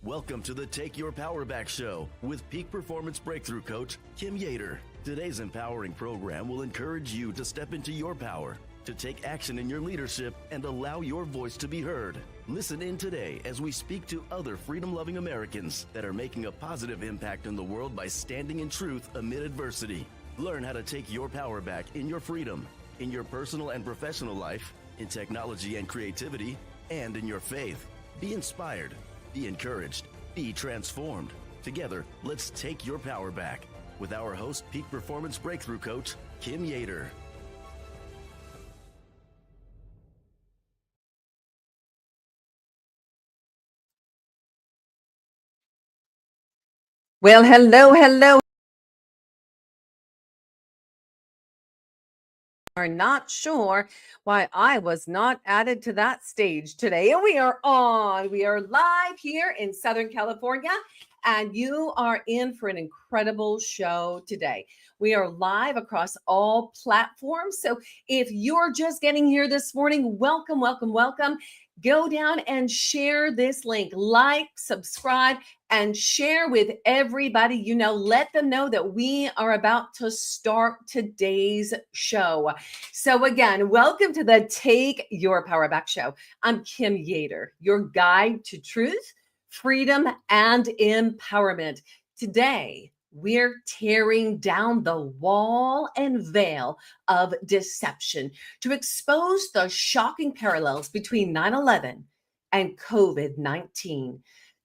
Welcome to the Take Your Power Back show with Peak Performance Breakthrough Coach Kim Yeater. Today's empowering program will encourage you to step into your power, to take action in your leadership, and allow your voice to be heard. Listen in today as we speak to other freedom-loving Americans that are making a positive impact in the world by standing in truth amid adversity. Learn how to take your power back in your freedom, in your personal and professional life, in technology and creativity, and in your faith. Be inspired. Be encouraged. Be transformed. Together, let's take your power back with our host, Peak Performance Breakthrough Coach, Kim Yeater. Well, hello. Are not sure why I was not added to that stage today. And we are on. We are live here in Southern California, and you are in for an incredible show today. We are live across all platforms. So if you're just getting here this morning, welcome. Go down and share this link. Like, subscribe, and share with everybody you know. Let them know that we are about to start today's show. So again, welcome to the Take Your Power Back show. I'm Kim Yeater, your guide to truth, freedom, and empowerment. Today, we're tearing down the wall and veil of deception to expose the shocking parallels between 9/11 and COVID-19.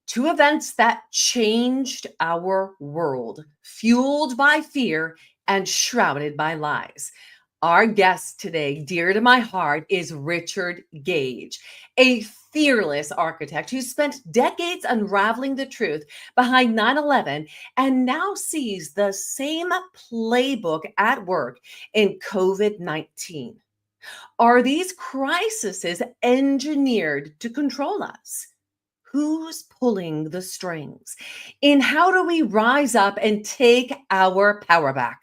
Two events that changed our world, fueled by fear and shrouded by lies. Our guest today, dear to my heart, is Richard Gage, a fearless architect who spent decades unraveling the truth behind 9/11 and now sees the same playbook at work in COVID-19. Are these crises engineered to control us? Who's pulling the strings? And how do we rise up and take our power back?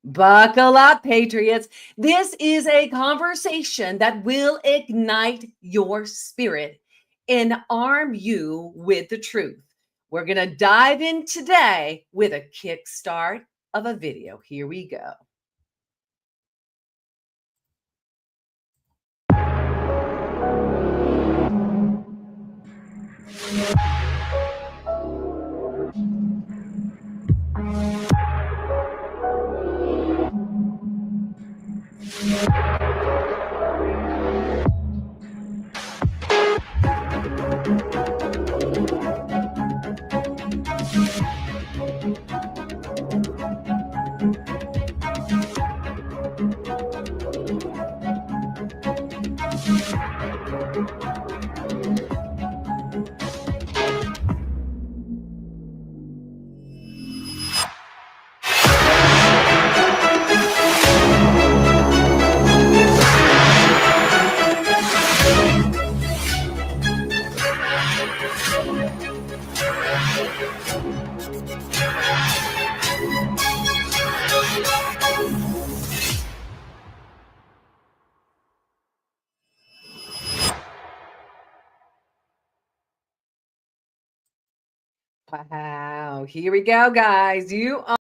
Buckle up, patriots. This is a conversation that will ignite your spirit and arm you with the truth. We're going to dive in today with a kickstart of a video. Here we go. Wow, here we go, guys. You are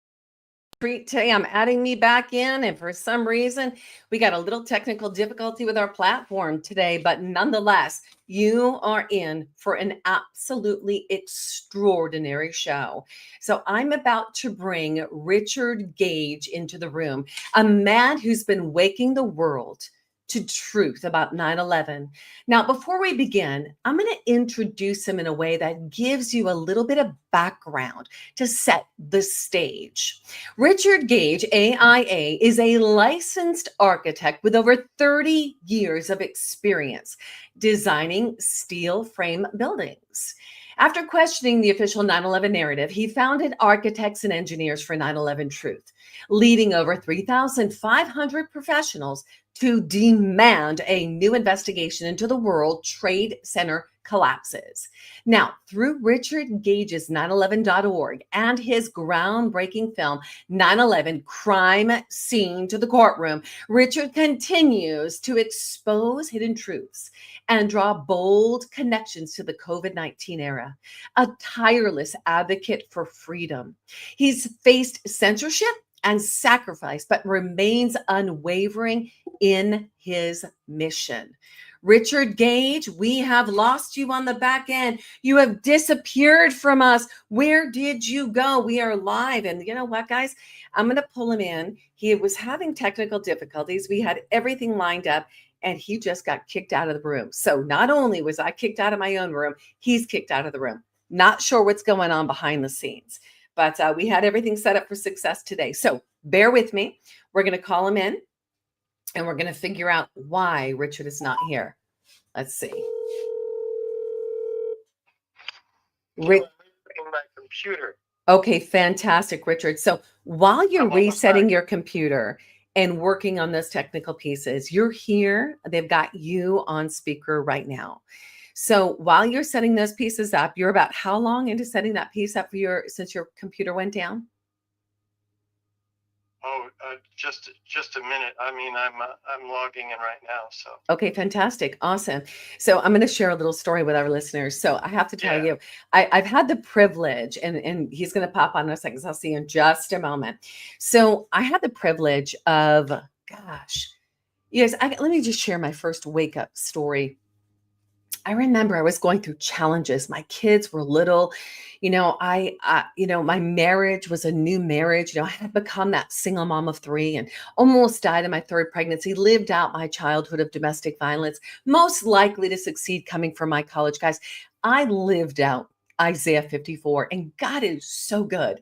treat today. I'm adding me back in, and for some reason, we got a little technical difficulty with our platform today, but nonetheless, you are in for an absolutely extraordinary show. So I'm about to bring Richard Gage into the room, a man who's been waking the world to truth about 9/11. Now, before we begin, I'm going to introduce him in a way that gives you a little bit of background to set the stage. Richard Gage, AIA, is a licensed architect with over 30 years of experience designing steel frame buildings. After questioning the official 9/11 narrative, he founded Architects and Engineers for 9/11 Truth, leading over 3,500 professionals to demand a new investigation into the World Trade Center collapses. Now, through Richard Gage's 9/11.org and his groundbreaking film, 9/11 Crime Scene to the Courtroom, Richard continues to expose hidden truths and draw bold connections to the COVID-19 era. A tireless advocate for freedom. He's faced censorship and sacrifice, but remains unwavering in his mission. Richard Gage, we have lost you on the back end. You have disappeared from us. Where did you go? We are live. And you know what, guys? I'm going to pull him in. He was having technical difficulties. We had everything lined up, and he just got kicked out of the room. So not only was I kicked out of my own room, he's kicked out of the room. Not sure what's going on behind the scenes, but we had everything set up for success today. So bear with me. We're going to call him in, and we're going to figure out why Richard is not here. Let's see. I'm resetting my computer. Okay, fantastic, Richard. So while you're resetting your computer and working on those technical pieces, you're here. They've got you on speaker right now. So while you're setting those pieces up, you're about how long into setting that piece up for since your computer went down? Oh, just a minute. I mean, I'm logging in right now. So okay, fantastic, awesome. So I'm going to share a little story with our listeners. So I have to tell you, I've had the privilege, and he's going to pop on in a second, so I'll see you in just a moment. So I had the privilege of, gosh, yes, let me just share my first wake up story. I remember I was going through challenges. My kids were little, my marriage was a new marriage. I had become that single mom of 3 and almost died in my 3rd pregnancy, lived out my childhood of domestic violence, most likely to succeed coming from my college. Guys, I lived out Isaiah 54, and God is so good.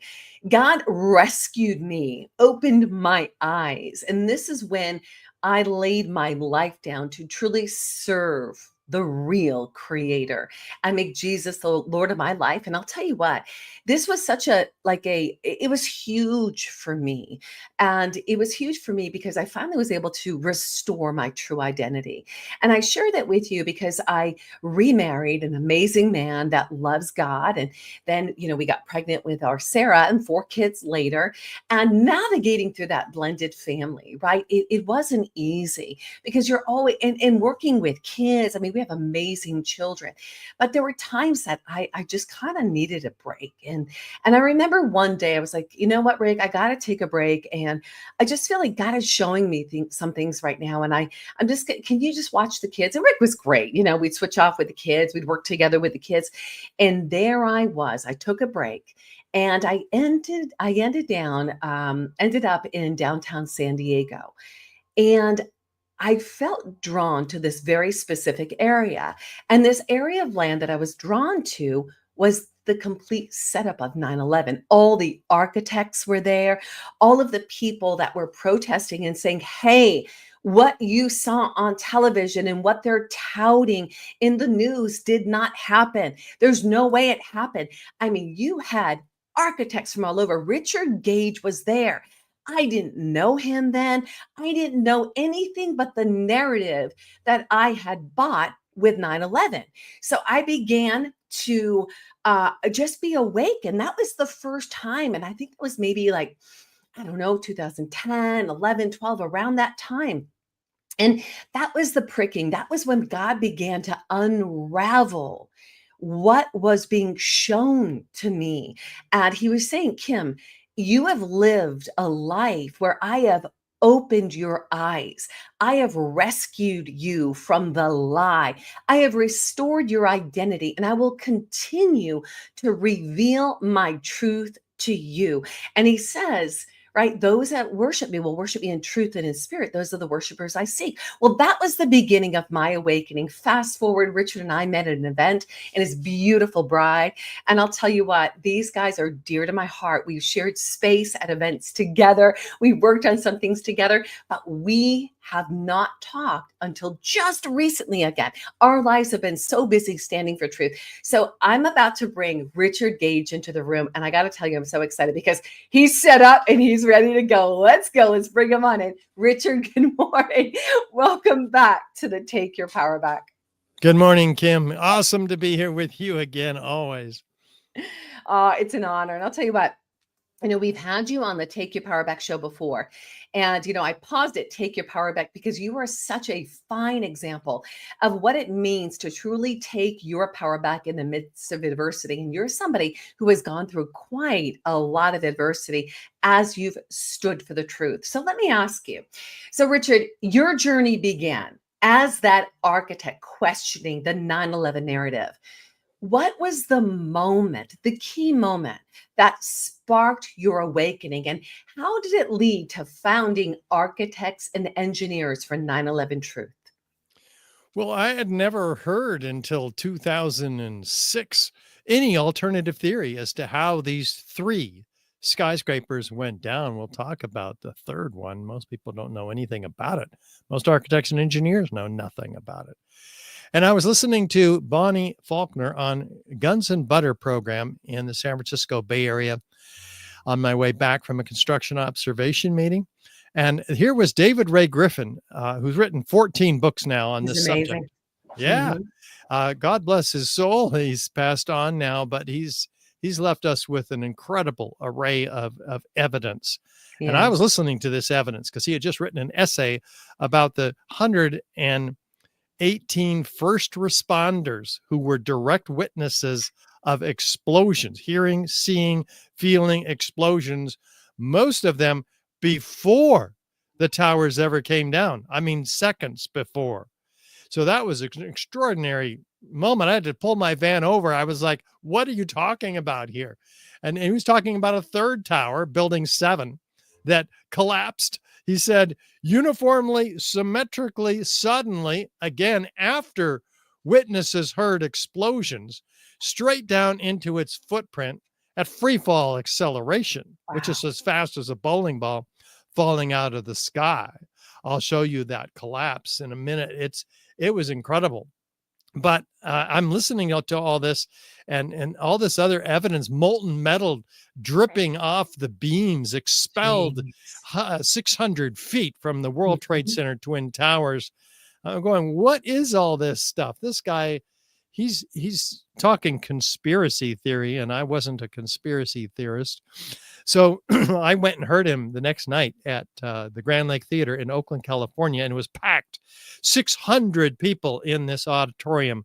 God rescued me, opened my eyes. And this is when I laid my life down to truly serve the real creator. I make Jesus the Lord of my life. And I'll tell you what, this was it was huge for me. And it was huge for me because I finally was able to restore my true identity. And I share that with you because I remarried an amazing man that loves God. And then, we got pregnant with our Sarah and 4 kids later, and navigating through that blended family, right? It wasn't easy because you're always, and working with kids. I mean, we have amazing children, but there were times that I just kind of needed a break. And I remember one day I was like, you know what, Rick, I got to take a break. And I just feel like God is showing me some things right now. And I'm just, can you just watch the kids? And Rick was great. We'd switch off with the kids. We'd work together with the kids. And there I was, I took a break. And I ended up in downtown San Diego. And I felt drawn to this very specific area. And this area of land that I was drawn to was the complete setup of 9/11. All the architects were there, all of the people that were protesting and saying, hey, what you saw on television and what they're touting in the news did not happen. There's no way it happened. I mean, you had architects from all over. Richard Gage was there. I didn't know him then. I didn't know anything but the narrative that I had bought with 9/11. So I began to just be awake. And that was the first time. And I think it was maybe 2010, 11, 12, around that time. And that was the pricking. That was when God began to unravel what was being shown to me. And he was saying, Kim, you have lived a life where I have opened your eyes. I have rescued you from the lie. I have restored your identity, and I will continue to reveal my truth to you. And he says, right, those that worship me will worship me in truth and in spirit. Those are the worshipers I seek. Well, that was the beginning of my awakening. Fast forward, Richard and I met at an event and his beautiful bride. And I'll tell you what, these guys are dear to my heart. We've shared space at events together. We worked on some things together, but we have not talked until just recently again. Our lives have been so busy standing for truth. So I'm about to bring Richard Gage into the room. And I got to tell you, I'm so excited because he's set up and he's He's ready to go. Let's go. Let's bring him on in. Richard, good morning. Welcome back to the Take Your Power Back. Good morning, Kim. Awesome to be here with you again, always. It's an honor. And I'll tell you what, we've had you on the Take Your Power Back show before. And, I paused it, Take Your Power Back, because you are such a fine example of what it means to truly take your power back in the midst of adversity. And you're somebody who has gone through quite a lot of adversity as you've stood for the truth. So let me ask you. So, Richard, your journey began as that architect questioning the 9/11 narrative. What was the moment, the key moment that sparked your awakening? And how did it lead to founding Architects and Engineers for 9/11 Truth? Well, I had never heard until 2006 any alternative theory as to how these 3 skyscrapers went down. We'll talk about the third one. Most people don't know anything about it. Most architects and engineers know nothing about it. And I was listening to Bonnie Faulkner on Guns and Butter program in the San Francisco Bay Area on my way back from a construction observation meeting. And here was David Ray Griffin, who's written 14 books now on this subject. Yeah. God bless his soul. He's passed on now, but he's left us with an incredible array of evidence. Yeah. And I was listening to this evidence because he had just written an essay about the 118 first responders who were direct witnesses of explosions, hearing, seeing, feeling explosions, most of them before the towers ever came down. I mean, seconds before. So that was an extraordinary moment. I had to pull my van over. I was like, what are you talking about here? And he was talking about a third tower, building 7, that collapsed. He said, uniformly, symmetrically, suddenly, again, after witnesses heard explosions, straight down into its footprint at free fall acceleration, which is as fast as a bowling ball falling out of the sky. I'll show you that collapse in a minute. It was incredible. But I'm listening to all this and all this other evidence, molten metal dripping off the beams, expelled 600 feet from the World Trade Center Twin Towers. I'm going, what is all this stuff? This guy, he's talking conspiracy theory, and I wasn't a conspiracy theorist. So I went and heard him the next night at the Grand Lake Theater in Oakland, California, and it was packed. 600 people in this auditorium.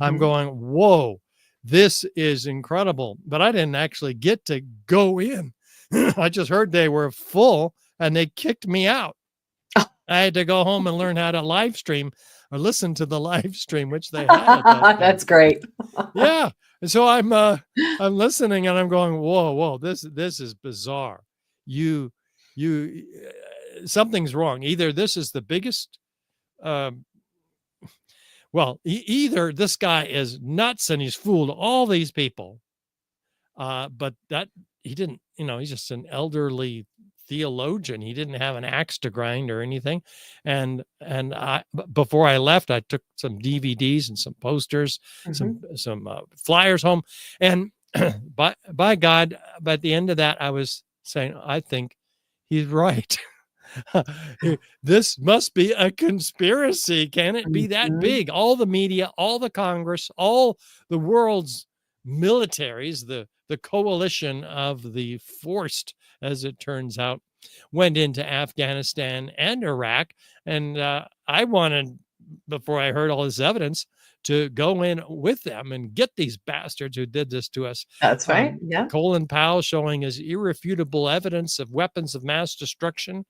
I'm going, whoa, this is incredible. But I didn't actually get to go in. I just heard they were full, and they kicked me out. I had to go home and learn how to live stream or listen to the live stream, which they had. That's great. Yeah. And so I'm listening and I'm going, whoa, this is bizarre. Something's wrong. Either this is the biggest, either this guy is nuts and he's fooled all these people, but that he didn't, he's just an elderly theologian. He didn't have an axe to grind or anything. And before I left, I took some DVDs and some posters, some flyers home. And by God, by the end of that, I was saying, I think he's right. This must be a conspiracy. Can it be that big? All the media, all the Congress, all the world's militaries, the coalition of the forced, as it turns out, went into Afghanistan and Iraq. And I wanted, before I heard all this evidence, to go in with them and get these bastards who did this to us. That's right. Yeah. Colin Powell showing his irrefutable evidence of weapons of mass destruction.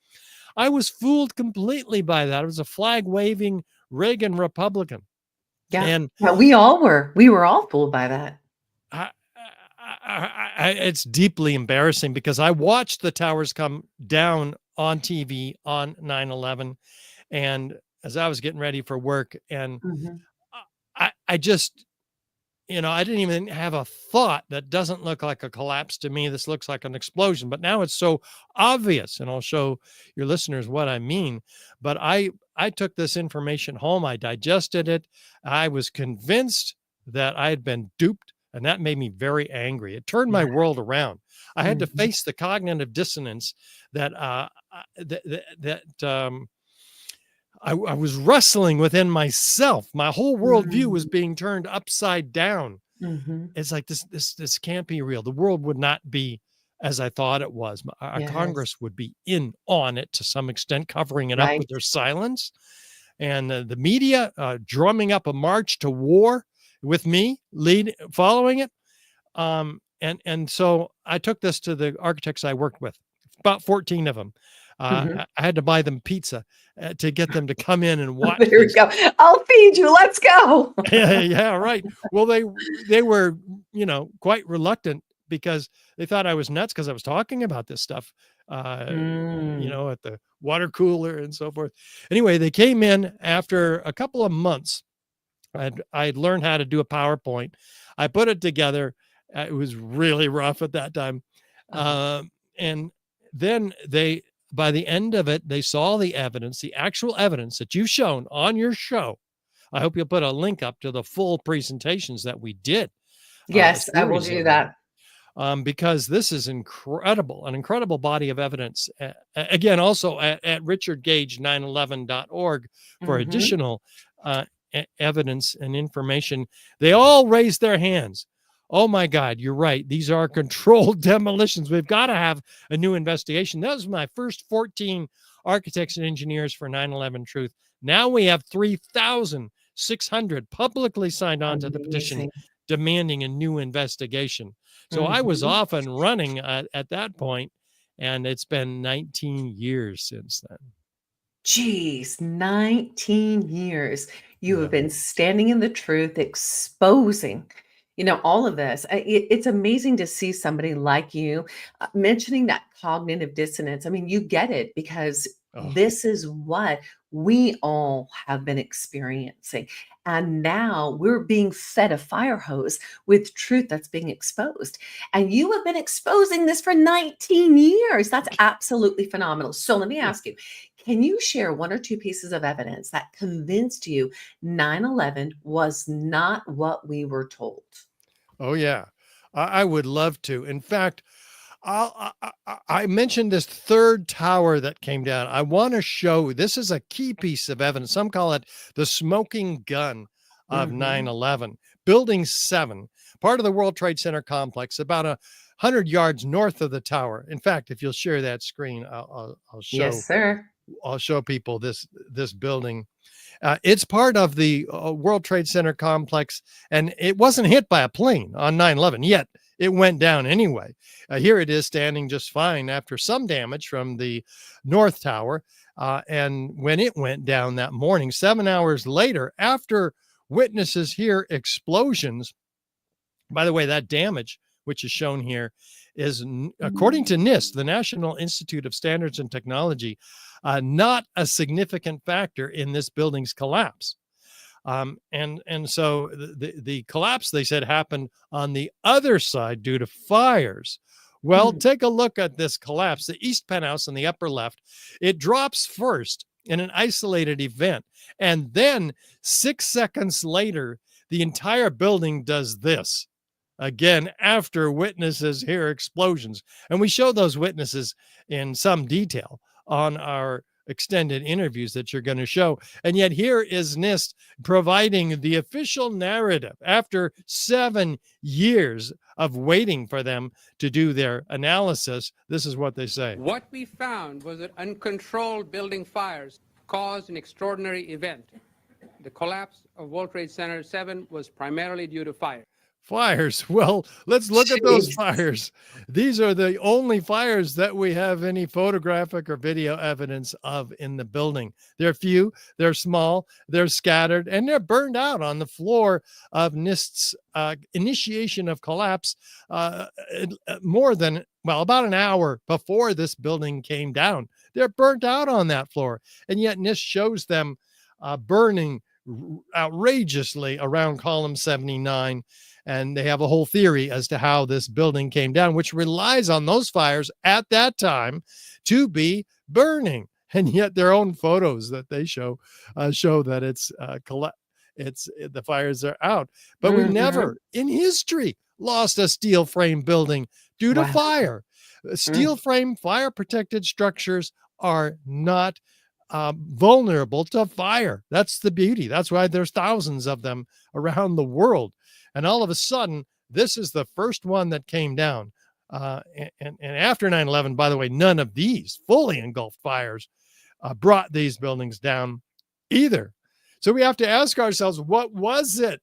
I was fooled completely by that. I was a flag-waving Reagan Republican. Yeah. And we all were. We were all fooled by that. It's deeply embarrassing because I watched the towers come down on TV on 9/11, and as I was getting ready for work, and I just, I didn't even have a thought that doesn't look like a collapse to me. This looks like an explosion, but now it's so obvious, and I'll show your listeners what I mean. But I took this information home. I digested it. I was convinced that I had been duped And that made me very angry. It turned my world around. I had to Mhm. face the cognitive dissonance that I was wrestling within myself. My whole worldview was Mhm. being turned upside down. Mhm. It's like this can't be real. The world would not be as I thought it was. Our Yes. Congress would be in on it to some extent, covering it up Right. with their silence, and the media drumming up a march to war with me, following it. And so I took this to the architects I worked with, about 14 of them. Mhm. I had to buy them pizza to get them to come in and watch There we this. go. I'll feed you. Let's go. Yeah, right. Well, they were, quite reluctant because they thought I was nuts because I was talking about this stuff, uh, Mm. at the water cooler and so forth. Anyway, they came in after a couple of months. I'd learned how to do a PowerPoint. I put it together. It was really rough at that time. Uh-huh. And then by the end of it, they saw the evidence, the actual evidence that you've shown on your show. I hope you'll put a link up to the full presentations that we did, a Yes, I will series do of them, that. because this is incredible, an incredible body of evidence. Again, also at richardgage911.org for Mhm. additional evidence and information. They all raised their hands. Oh my God, you're right. These are controlled demolitions. We've got to have a new investigation. That was my first 14 architects and engineers for 9/11 Truth. Now we have 3,600 publicly signed on to the petition Amazing. demanding a new investigation. So I was Mhm. off and running at that point, and it's been 19 years since then. Geez, 19 years. You have Yeah. been standing in the truth, exposing, all of this. It's amazing to see somebody like you mentioning that cognitive dissonance. I mean, you get it because Oh, this is what we all have been experiencing. And now we're being fed a fire hose with truth that's being exposed. And you have been exposing this for 19 years. That's absolutely phenomenal. So let me yeah. ask you, can you share one or two pieces of evidence that convinced you 9/11 was not what we were told? Oh, yeah. I would love to. In fact, I mentioned this third tower that came down. I want to show this is a key piece of evidence. Some call it the smoking gun of Mhm. 9/11. Building 7, part of the World Trade Center complex, about 100 yards north of the tower. In fact, if you'll share that screen, I'll Yes, show sir. people this building. It's part of the World Trade Center complex, and it wasn't hit by a plane on 9/11, yet it went down anyway. Here it is standing just fine after some damage from the North Tower. And when it went down that morning, 7 hours later, after witnesses hear explosions, by the way, that damage, which is shown here, is, according to NIST, the National Institute of Standards and Technology, not a significant factor in this building's collapse. And so the collapse, they said, happened on the other side due to fires. Well, Mhm. take a look at this collapse. The east penthouse in the upper left, it drops first in an isolated event. And then 6 seconds later, the entire building does this again after witnesses hear explosions. And we show those witnesses in some detail on our extended interviews that you're going to show. And yet here is NIST providing the official narrative after 7 years of waiting for them to do their analysis. This is what they say. What we found was that uncontrolled building fires caused an extraordinary event. The collapse of World Trade Center 7 was primarily due to fire. Fires. Well, let's look at those Jeez. fires. These are the only fires that we have any photographic or video evidence of in the building. They're few, they're small, they're scattered, and they're burned out on the floor of NIST's initiation of collapse about an hour before this building came down. They're burnt out on that floor. And yet NIST shows them burning outrageously around column 79. And they have a whole theory as to how this building came down, which relies on those fires at that time to be burning. And yet their own photos that they show that it's the fires are out. But we've Mhm. never in history lost a steel frame building due to Wow. fire. Steel frame fire protected structures are not vulnerable to fire. That's the beauty. That's why there's thousands of them around the world. And all of a sudden, this is the first one that came down. And after 9/11, by the way, none of these fully engulfed fires brought these buildings down either. So we have to ask ourselves, what was it?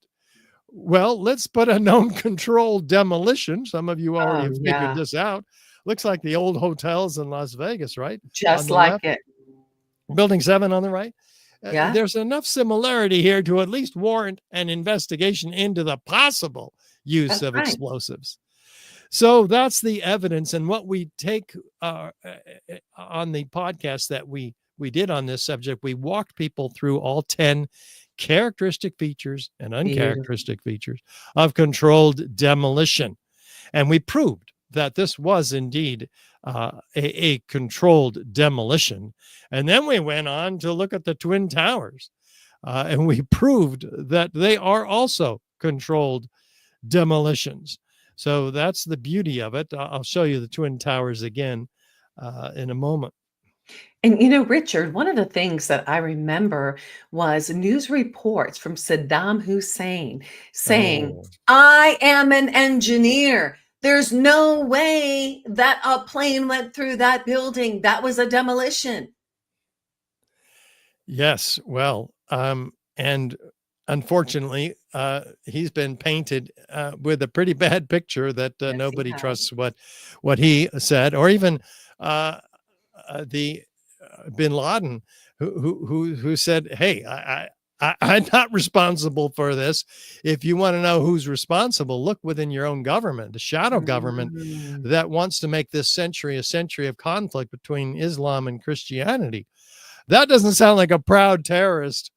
Well, let's put a known controlled demolition. Some of you already have figured this out. Looks like the old hotels in Las Vegas, right? Just like it. Building 7 on the right. Yeah. There's enough similarity here to at least warrant an investigation into the possible use of explosives. So that's the evidence. And what we take on the podcast that we did on this subject, we walked people through all 10 characteristic features and uncharacteristic features of controlled demolition. And we proved that this was indeed a controlled demolition. And then we went on to look at the Twin Towers, and we proved that they are also controlled demolitions. So that's the beauty of it. I'll show you the Twin Towers again in a moment. And Richard, one of the things that I remember was news reports from Saddam Hussein saying, I am an engineer. There's no way that a plane went through that building. That was a demolition. Yes. Well, and unfortunately, he's been painted with a pretty bad picture that nobody trusts what he said, or even the Bin Laden, who said, "Hey, I'm not responsible for this. If you want to know who's responsible, look within your own government, the shadow government that wants to make this century a century of conflict between Islam and Christianity." That doesn't sound like a proud terrorist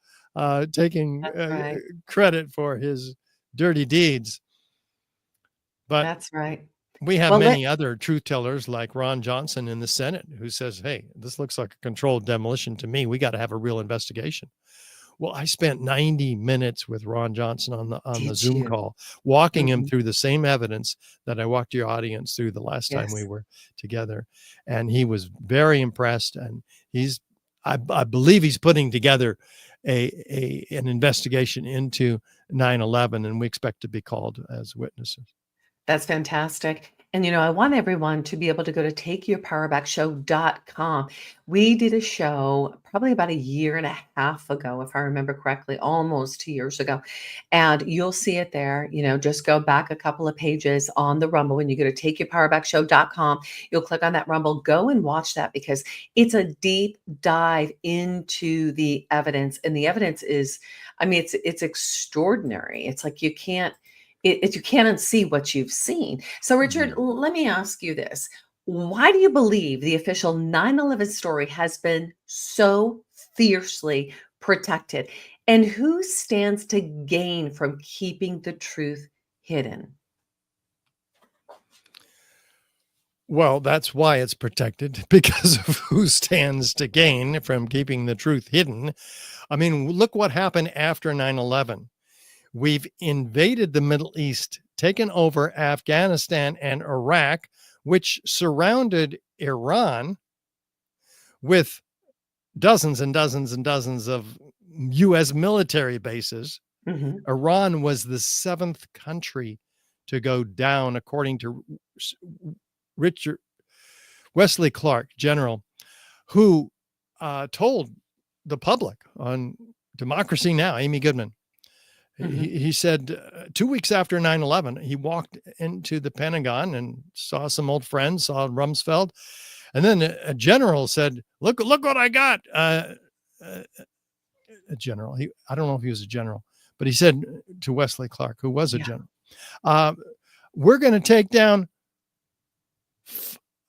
taking credit for his dirty deeds. But that's right. We have many other truth tellers like Ron Johnson in the Senate who says, hey, this looks like a controlled demolition to me. We got to have a real investigation. Well, I spent 90 minutes with Ron Johnson on the Zoom call, walking him through the same evidence that I walked your audience through the last time we were together. And he was very impressed. And I believe he's putting together an investigation into 9/11, and we expect to be called as witnesses. That's fantastic. And, I want everyone to be able to go to takeyourpowerbackshow.com. We did a show probably about 1.5 years ago, if I remember correctly, almost 2 years ago. And you'll see it there. Just go back a couple of pages on the Rumble. When you go to takeyourpowerbackshow.com, you'll click on that Rumble. Go and watch that, because it's a deep dive into the evidence. And the evidence is, it's extraordinary. It's like you can't unsee what you've seen. So, Richard, let me ask you this. Why do you believe the official 9/11 story has been so fiercely protected? And who stands to gain from keeping the truth hidden? Well, that's why it's protected, because of who stands to gain from keeping the truth hidden. Look what happened after 9/11. We've invaded the Middle East, taken over Afghanistan and Iraq, which surrounded Iran with dozens and dozens and dozens of U.S. military bases. Iran was the 7th country to go down, according to Richard Wesley Clark, general, who told the public on Democracy Now!, Amy Goodman. He said 2 weeks after 9/11, he walked into the Pentagon and saw some old friends, saw Rumsfeld. And then a general said, look what I got. A general. I don't know if he was a general, but he said to Wesley Clark, who was a general, we're going to take down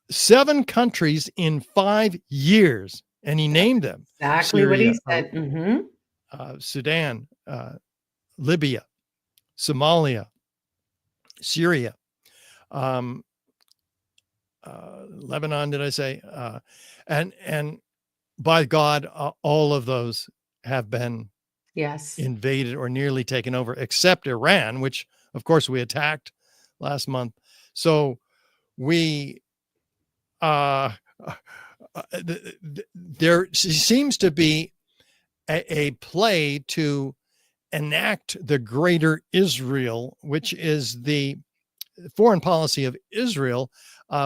7 countries in 5 years. And he named them. Exactly Syria, what he said. Sudan, Libya, Somalia, Syria, Lebanon, did I say? And by God, all of those have been invaded or nearly taken over, except Iran, which, of course, we attacked last month. So we, there seems to be a play to enact the greater Israel, which is the foreign policy of Israel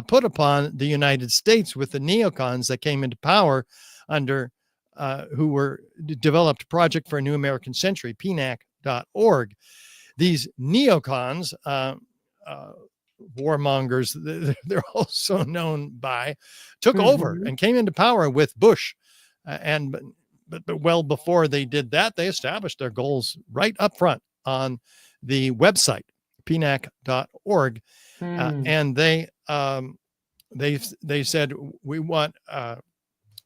put upon the United States with the neocons that came into power under who were developed Project for a New American Century, PNAC.org. These neocons, warmongers, they're also known by, took over and came into power with Bush. But well before they did that, they established their goals right up front on the website, pnac.org. And they said, we want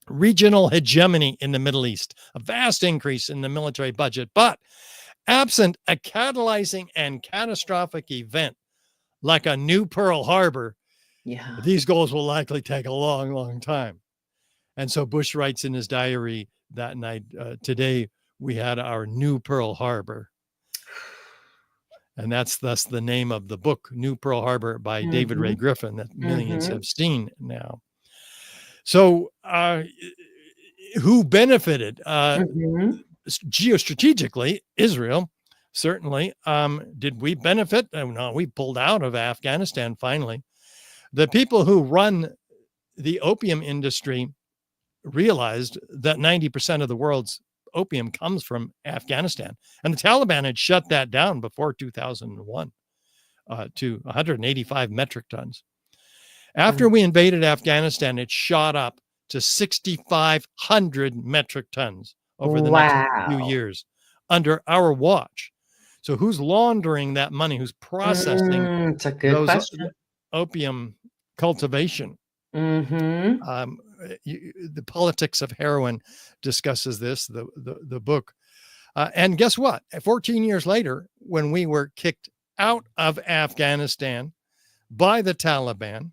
regional hegemony in the Middle East, a vast increase in the military budget, but absent a catalyzing and catastrophic event like a new Pearl Harbor, these goals will likely take a long, long time. And so Bush writes in his diary that night, today we had our new Pearl Harbor. And that's thus the name of the book, New Pearl Harbor by David Ray Griffin, that millions have seen now. So who benefited? Geostrategically, Israel, certainly. Did we benefit? Oh, no, we pulled out of Afghanistan finally. The people who run the opium industry realized that 90% of the world's opium comes from Afghanistan. And the Taliban had shut that down before 2001 to 185 metric tons. After we invaded Afghanistan, it shot up to 6,500 metric tons over the next few years under our watch. So who's laundering that money? Who's processing it's a good question. Opium cultivation? The politics of heroin discusses this, the book. And guess what? 14 years later, when we were kicked out of Afghanistan by the Taliban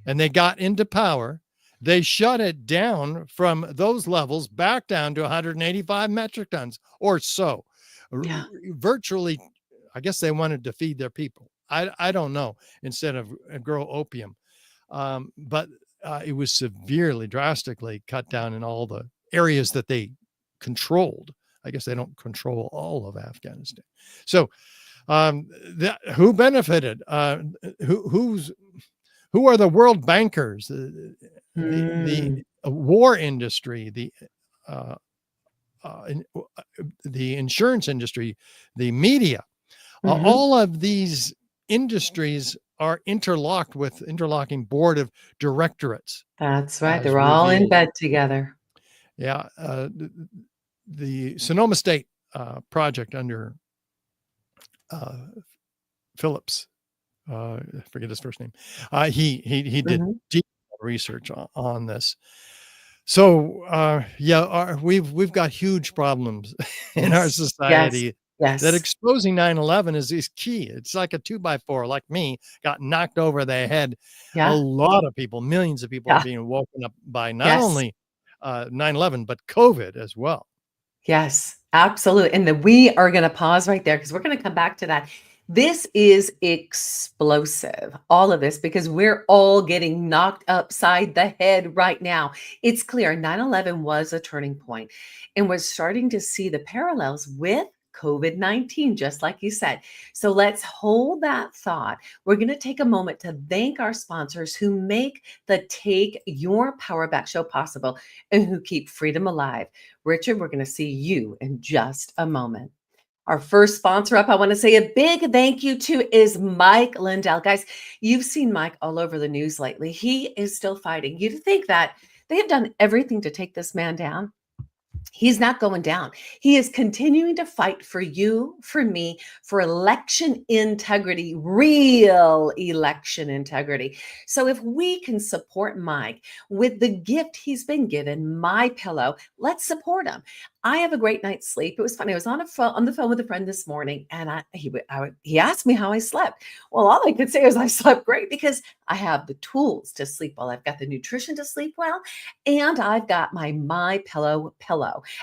and they got into power, they shut it down from those levels back down to 185 metric tons or so. Virtually, I guess they wanted to feed their people. I don't know, instead of grow opium. But it was severely, drastically cut down in all the areas that they controlled. I guess they don't control all of Afghanistan. So who benefited? Who are the world bankers? The war industry, the insurance industry, the media, all of these industries are interlocked with interlocking board of directorates. That's right. They're all in bed together. Yeah. The Sonoma State project under Phillips, I forget his first name. He did deep research on this. So we've got huge problems in our society. Yes. That exposing 9/11 is key. It's like a 2x4, like me, got knocked over the head. A lot of people, millions of people are being woken up by not only 9/11, but COVID as well. Yes, absolutely. And we are going to pause right there because we're going to come back to that. This is explosive, all of this, because we're all getting knocked upside the head right now. It's clear 9/11 was a turning point, and we're starting to see the parallels with COVID-19, just like you said. So let's hold that thought. We're going to take a moment to thank our sponsors who make the Take Your Power Back show possible and who keep freedom alive. Richard, we're going to see you in just a moment. Our first sponsor up, I want to say a big thank you to is Mike Lindell. Guys, you've seen Mike all over the news lately. He is still fighting. You'd think that they have done everything to take this man down. He's not going down. He is continuing to fight for you, for me, for election integrity, real election integrity. So if we can support Mike with the gift he's been given, My Pillow, let's support him. I have a great night's sleep. It was funny. I was on the phone with a friend this morning, and he asked me how I slept. Well, all I could say is I slept great because I have the tools to sleep well. I've got the nutrition to sleep well, and I've got my pillow,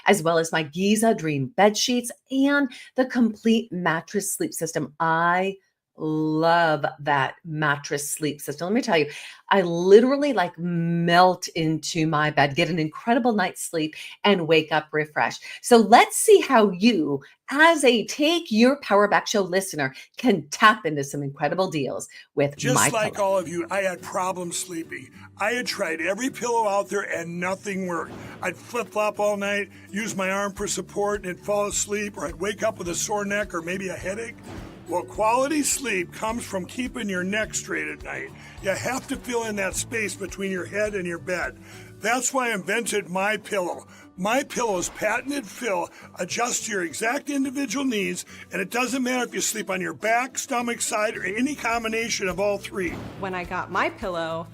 as well as my Giza Dream bed sheets and the complete mattress sleep system. I love that mattress sleep system. Let me tell you, I literally like melt into my bed, get an incredible night's sleep, and wake up refreshed. So let's see how you, as a Take Your Power Back Show listener, can tap into some incredible deals with Just My like Pillow. all of you, I had problems sleeping. I had tried every pillow out there and nothing worked. I'd flip-flop all night, use my arm for support, and fall asleep, or I'd wake up with a sore neck or maybe a headache. Well, quality sleep comes from keeping your neck straight at night. You have to fill in that space between your head and your bed. That's why I invented My Pillow. My Pillow's patented fill adjusts to your exact individual needs, and it doesn't matter if you sleep on your back, stomach, side, or any combination of all three. When I got My Pillow,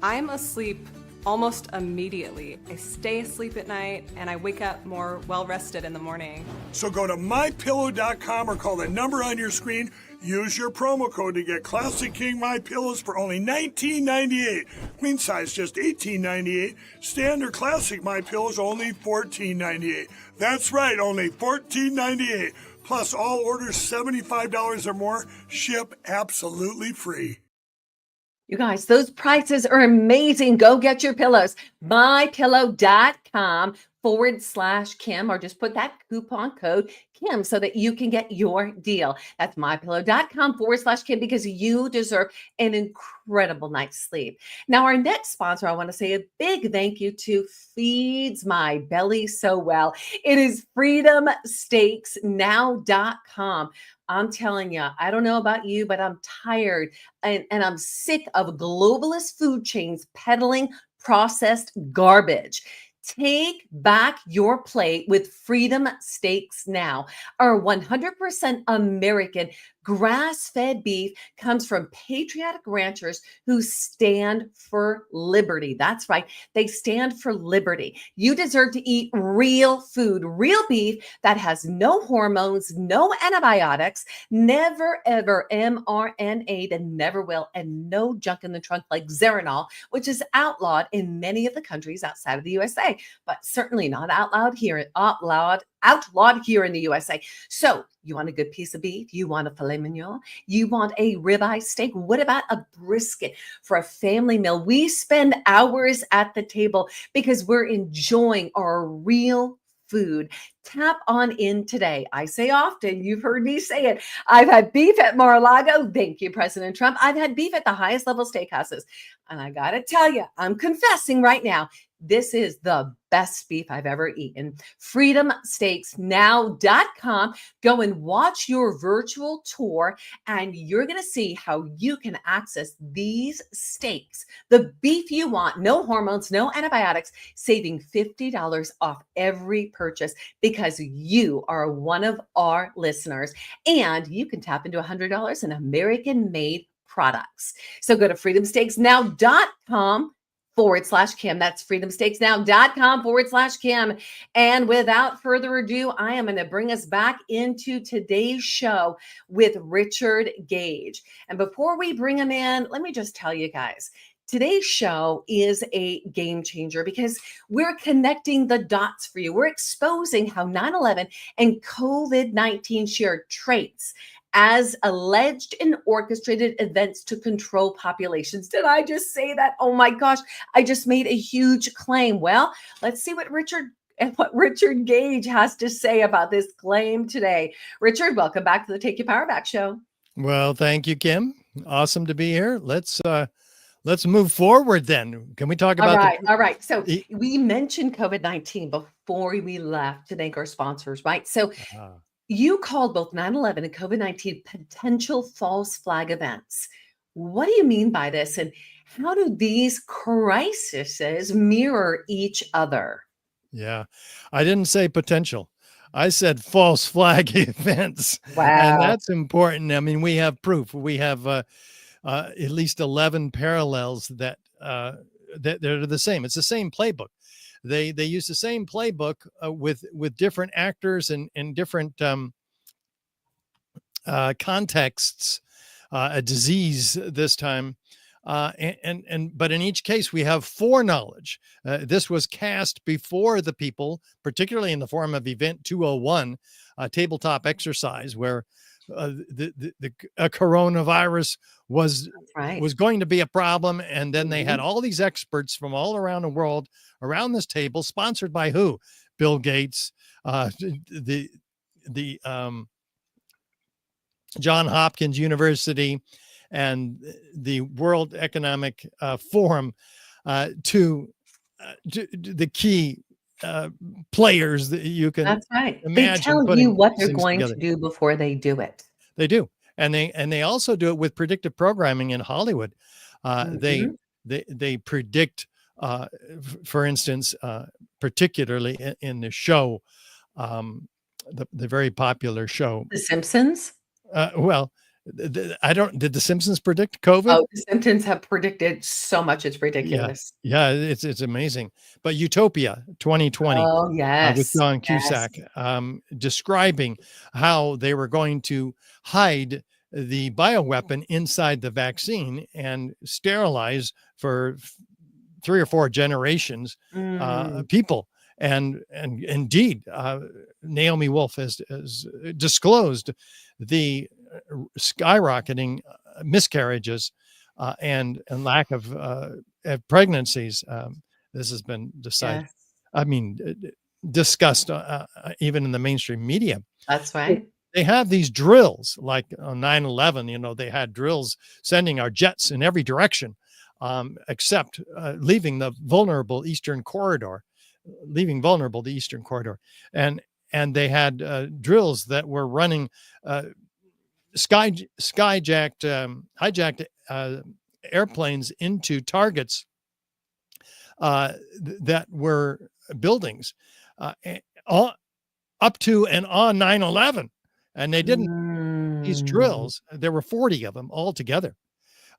I'm asleep almost immediately. I stay asleep at night and I wake up more well-rested in the morning. So go to mypillow.com or call the number on your screen. Use your promo code to get Classic King My Pillows for only $19.98. Queen size just $18.98. Standard Classic My Pillows only $14.98. That's right, only $14.98. Plus all orders $75 or more ship absolutely free. You guys, those prices are amazing. Go get your pillows. mypillow.com/Kim, or just put that coupon code Kim so that you can get your deal. That's mypillow.com/Kim, because you deserve an incredible night's sleep. Now, our next sponsor, I want to say a big thank you to, feeds my belly so well. It is freedomsteaksnow.com. I'm telling you, I don't know about you, but I'm tired and I'm sick of globalist food chains peddling processed garbage. Take back your plate with Freedom Steaks Now. Our 100% American grass-fed beef comes from patriotic ranchers who stand for liberty. That's right. They stand for liberty. You deserve to eat real food, real beef that has no hormones, no antibiotics, never ever mRNA'd and never will, and no junk in the trunk like Zeranol, which is outlawed in many of the countries outside of the USA, but certainly not outlawed here in the USA. So you want a good piece of beef? You want a filet mignon? You want a ribeye steak? What about a brisket for a family meal? We spend hours at the table because we're enjoying our real food. Tap on in today. I say often, you've heard me say it. I've had beef at Mar-a-Lago. Thank you, President Trump. I've had beef at the highest level steakhouses. And I got to tell you, I'm confessing right now, this is the best beef I've ever eaten. freedomsteaksnow.com. Go and watch your virtual tour, and you're going to see how you can access these steaks, the beef you want, no hormones, no antibiotics, saving $50 off every purchase because you are one of our listeners. And you can tap into $100 in American-made products. So go to freedomsteaksnow.com/Kim. That's freedomsteaksnow.com/Kim. And without further ado, I am going to bring us back into today's show with Richard Gage. And before we bring him in, let me just tell you guys, today's show is a game changer because we're connecting the dots for you. We're exposing how 9/11 and COVID-19 share traits as alleged and orchestrated events to control populations. Did I just say that? Oh my gosh, I just made a huge claim. Well, let's see what Richard Gage has to say about this claim today. Richard, welcome back to the Take Your Power Back show. Well, thank you, Kim. Awesome to be here. Let's move forward then. Can we talk about all right. So we mentioned COVID-19 before we left to thank our sponsors, right? So you called both 9/11 and COVID-19 potential false flag events. What do you mean by this? And how do these crises mirror each other? Yeah, I didn't say potential. I said false flag events. Wow. And that's important. I mean, we have proof. We have at least 11 parallels that they're the same. It's the same playbook. They use the same playbook with different actors and different contexts. A disease this time, But in each case, we have foreknowledge. This was cast before the people, particularly in the form of Event 201, a tabletop exercise where the coronavirus was going to be a problem. And then they had all these experts from all around the world around this table, sponsored by who? Bill Gates, the John Hopkins University, and the World Economic Forum, to the key players that you can. That's right. They imagine tell you what they're things going together. to do before they do it. They do, and they also do it with predictive programming in Hollywood. They predict, for instance, particularly in the show, the very popular show, The Simpsons. Well, did the Simpsons predict COVID? Oh, The Simpsons have predicted so much. It's ridiculous. Yeah, it's amazing. But Utopia 2020, Oh, with yes. John Yes. Cusack, describing how they were going to hide the bioweapon inside the vaccine and sterilize for 3 or 4 generations people. And indeed, Naomi Wolf has disclosed the skyrocketing miscarriages and lack of pregnancies. This has been decided. Yes. I mean, discussed even in the mainstream media. That's right. They have these drills, like on 9/11. They had drills sending our jets in every direction, except leaving the vulnerable Eastern Corridor. And they had drills that were running hijacked airplanes into targets that were buildings up to and on 9/11. And they didn't, these drills, there were 40 of them altogether,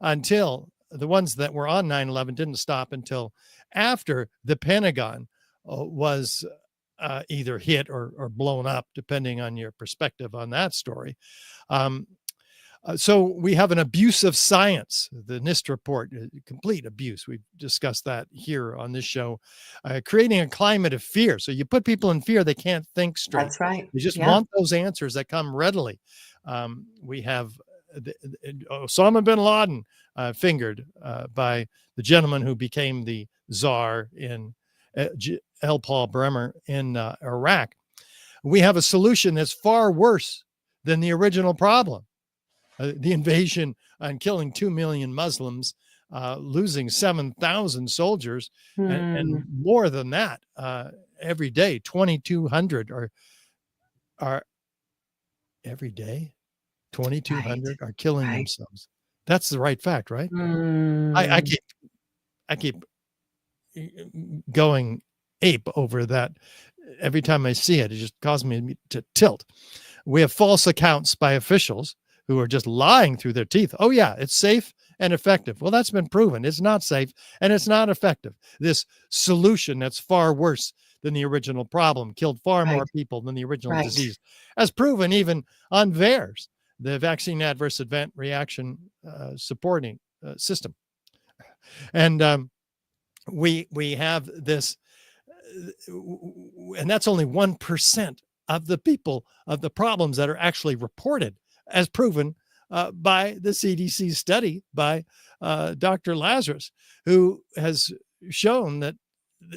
until the ones that were on 9/11 didn't stop until after the Pentagon was either hit or blown up, depending on your perspective on that story. So we have an abuse of science, the NIST report, complete abuse. We've discussed that here on this show, creating a climate of fear. So you put people in fear, they can't think straight. That's right. They just want those answers that come readily. We have Osama bin Laden fingered by the gentleman who became the czar in L. Paul Bremer in Iraq. We have a solution that's far worse than the original problem. The invasion and killing 2 million Muslims, losing 7,000 soldiers, and more than that every day. 2,200 are every day. 2,200 are killing themselves. That's the right fact, right? I keep going ape over that. Every time I see it, it just causes me to tilt. We have false accounts by officials who are just lying through their teeth. Oh yeah, it's safe and effective. Well, that's been proven. It's not safe and it's not effective. This solution that's far worse than the original problem, killed far more people than the original disease, as proven even on VAERS, the Vaccine Adverse Event Reaction Supporting System. And we have this, and that's only 1% of the people, of the problems that are actually reported, as proven by the CDC study by Dr. Lazarus, who has shown that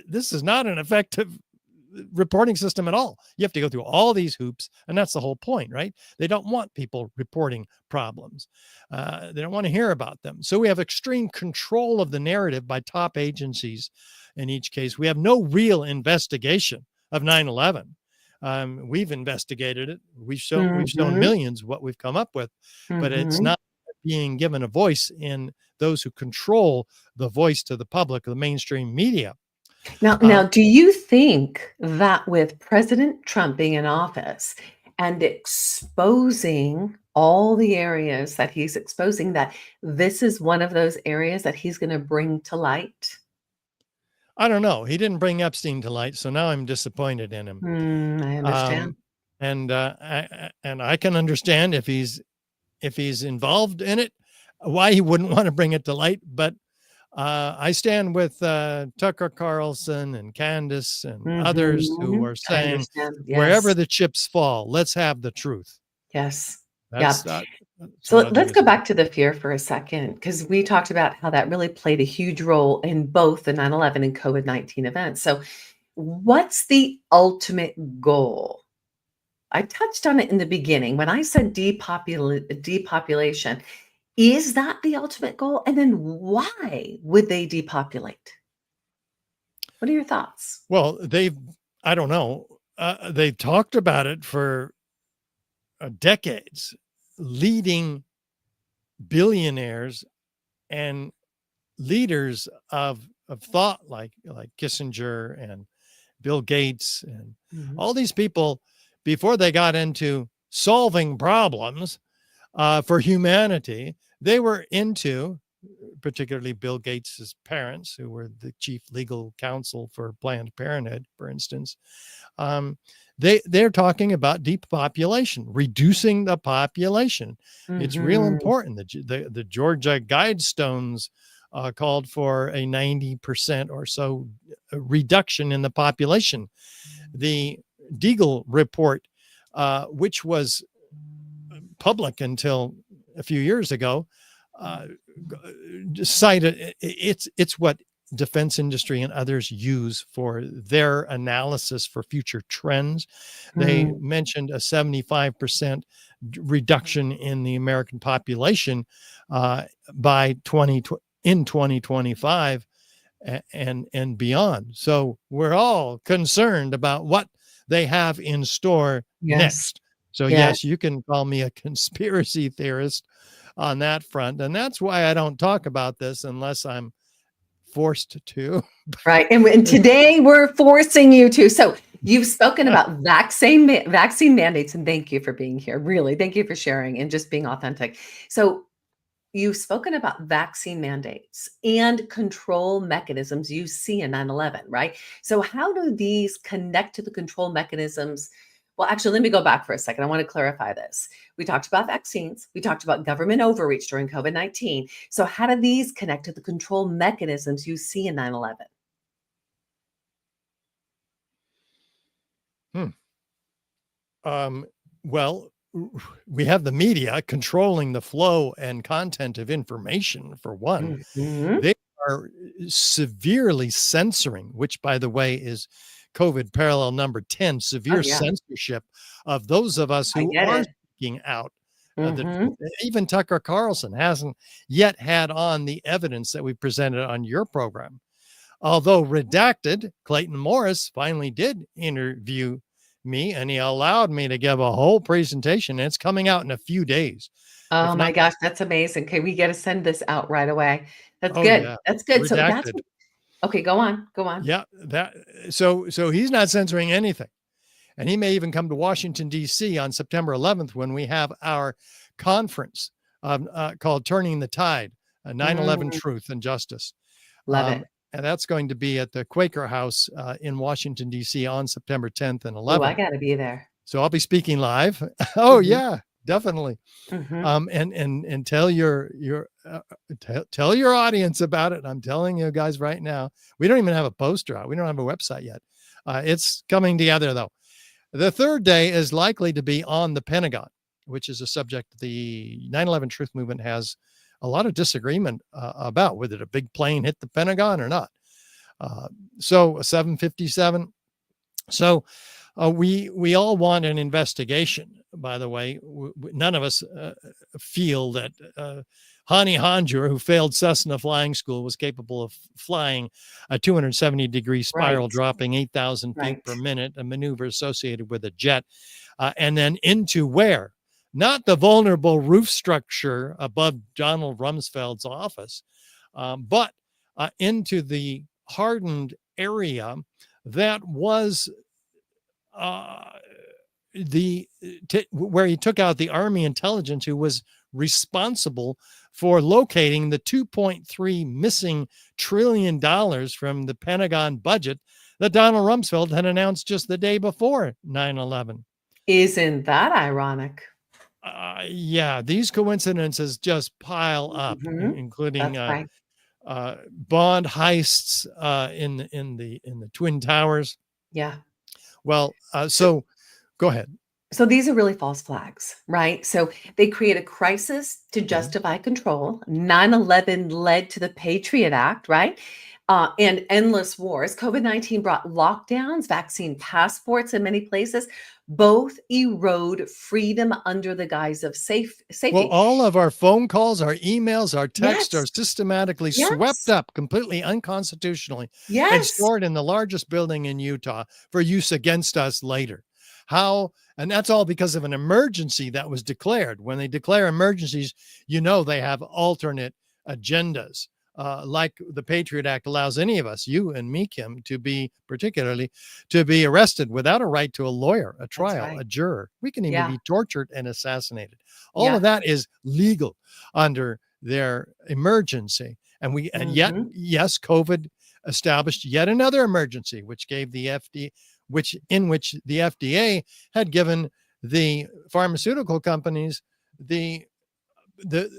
this is not an effective reporting system at all. You have to go through all these hoops, and that's the whole point, right? They don't want people reporting problems. They don't want to hear about them. So we have extreme control of the narrative by top agencies. In each case, we have no real investigation of 9/11. We've investigated it. We've shown millions what we've come up with, but it's not being given a voice in those who control the voice to the public, the mainstream media. Now, do you think that with President Trump being in office and exposing all the areas that he's exposing, that this is one of those areas that he's going to bring to light? I don't know. He didn't bring Epstein to light, so now I'm disappointed in him. I understand. And I can understand if he's involved in it, why he wouldn't want to bring it to light. But I stand with Tucker Carlson and Candace and others who are I saying, understand. wherever Yes. the chips fall, let's have the truth. Yes. That's Yeah. that's So what I'll do let's go this back to the fear for a second, because we talked about how that really played a huge role in both the 9/11 and COVID-19 events. So what's the ultimate goal? I touched on it in the beginning when I said depopulation. Is that the ultimate goal? And then why would they depopulate? What are your thoughts? Well, I don't know. They talked about it for decades. Leading billionaires and leaders of thought like Kissinger and Bill Gates and all these people, before they got into solving problems for humanity, they were into, particularly Bill Gates's parents, who were the chief legal counsel for Planned Parenthood, for instance. They're talking about depopulation, reducing the population. It's real important. The Georgia Guidestones called for a 90% or so reduction in the population. The Deagle report, which was public until a few years ago, cited it's what defense industry and others use for their analysis for future trends. They mentioned a 75% reduction in the American population by 2025 and beyond. So we're all concerned about what they have in store next. So yes, you can call me a conspiracy theorist on that front. And that's why I don't talk about this unless I'm forced to. Right. And today we're forcing you to. So you've spoken about vaccine mandates, and thank you for being here. Really, thank you for sharing and just being authentic. So you've spoken about vaccine mandates and control mechanisms you see in 9/11, right? So how do these connect to the control mechanisms? Well, actually, let me go back for a second. I want to clarify this. We talked about vaccines. We talked about government overreach during COVID-19. So how do these connect to the control mechanisms you see in 9/11? Well, we have the media controlling the flow and content of information, for one. They are severely censoring, which, by the way, is COVID parallel number 10, severe censorship of those of us who are speaking out. Even Tucker Carlson hasn't yet had on the evidence that we presented on your program. Although redacted, Clayton Morris finally did interview me, and he allowed me to give a whole presentation. And it's coming out in a few days. Oh my gosh, that's amazing. Okay, we got to send this out right away. That's good. Yeah. That's good. Redacted. So that's okay. Go on. Yeah, so he's not censoring anything, and he may even come to Washington D.C. on September 11th when we have our conference called "Turning the Tide: 9/11 Truth and Justice." Love it. And that's going to be at the Quaker House in Washington D.C. on September 10th and 11th. Oh, I got to be there. So I'll be speaking live. Oh yeah, definitely. And tell your audience about it. I'm telling you guys right now, we don't even have a poster out. We don't have a website yet. It's coming together though. The third day is likely to be on the Pentagon, which is a subject the 9/11 Truth Movement has a lot of disagreement about, whether a big plane hit the Pentagon or not. So a 757. So we all want an investigation. By the way, none of us feel that Hani Hanjour, who failed Cessna flying school, was capable of flying a 270-degree spiral, dropping 8,000 feet per minute, a maneuver associated with a jet, and then into where? Not the vulnerable roof structure above Donald Rumsfeld's office, but into the hardened area that was where he took out the Army intelligence, who was responsible for locating the $2.3 missing trillion from the Pentagon budget that Donald Rumsfeld had announced just the day before 9/11. Isn't that ironic? Yeah, these coincidences just pile up, Mhm. including That's right. bond heists in the Twin Towers. Yeah. Well, So so go ahead. so these are really false flags, right? So they create a crisis to Okay. justify control. 9/11 led to the Patriot Act, right? And endless wars. COVID-19 brought lockdowns, vaccine passports in many places. Both erode freedom under the guise of Well, safety. all of our phone calls, our emails, our texts are Yes. systematically swept Yes. up completely unconstitutionally and Yes. stored in the largest building in Utah for use against us later. How? And that's all because of an emergency that was declared. When they declare emergencies, they have alternate agendas. Like the Patriot Act allows any of us, you and me, Kim, to be arrested without a right to a lawyer, a That's trial, right. a juror. We can even Yeah. be tortured and assassinated. All of Yeah. that is legal under their emergency. And yet, Mhm. yes, COVID established yet another emergency, which gave the FDA, which the FDA had given the pharmaceutical companies the the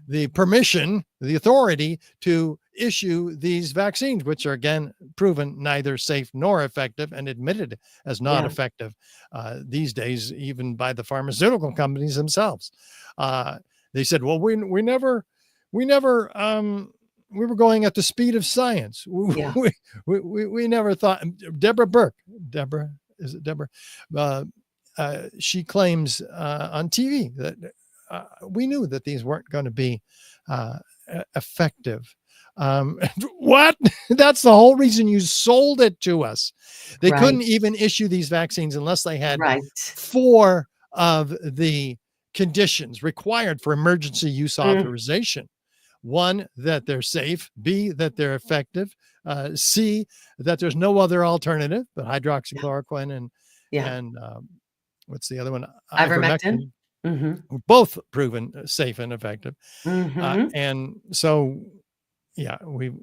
the permission, the authority to issue these vaccines, which are again proven neither safe nor effective and admitted as not Yeah. effective these days, even by the pharmaceutical companies themselves. They said, "Well, we never, we were going at the speed of science. Yeah. We never thought." Deborah Burke, Deborah, is it Deborah? Uh, she claims on TV that we knew that these weren't going to be effective. What? That's the whole reason you sold it to us. They couldn't Right. even issue these vaccines unless they had Right. 4 of the conditions required for emergency use Mm. authorization. One, that they're safe. B, that they're effective. C, that there's no other alternative but Yeah. hydroxychloroquine Yeah. and what's the other one? Ivermectin. Ivermectin, Mhm. both proven safe and effective. Mhm. And so, yeah, we've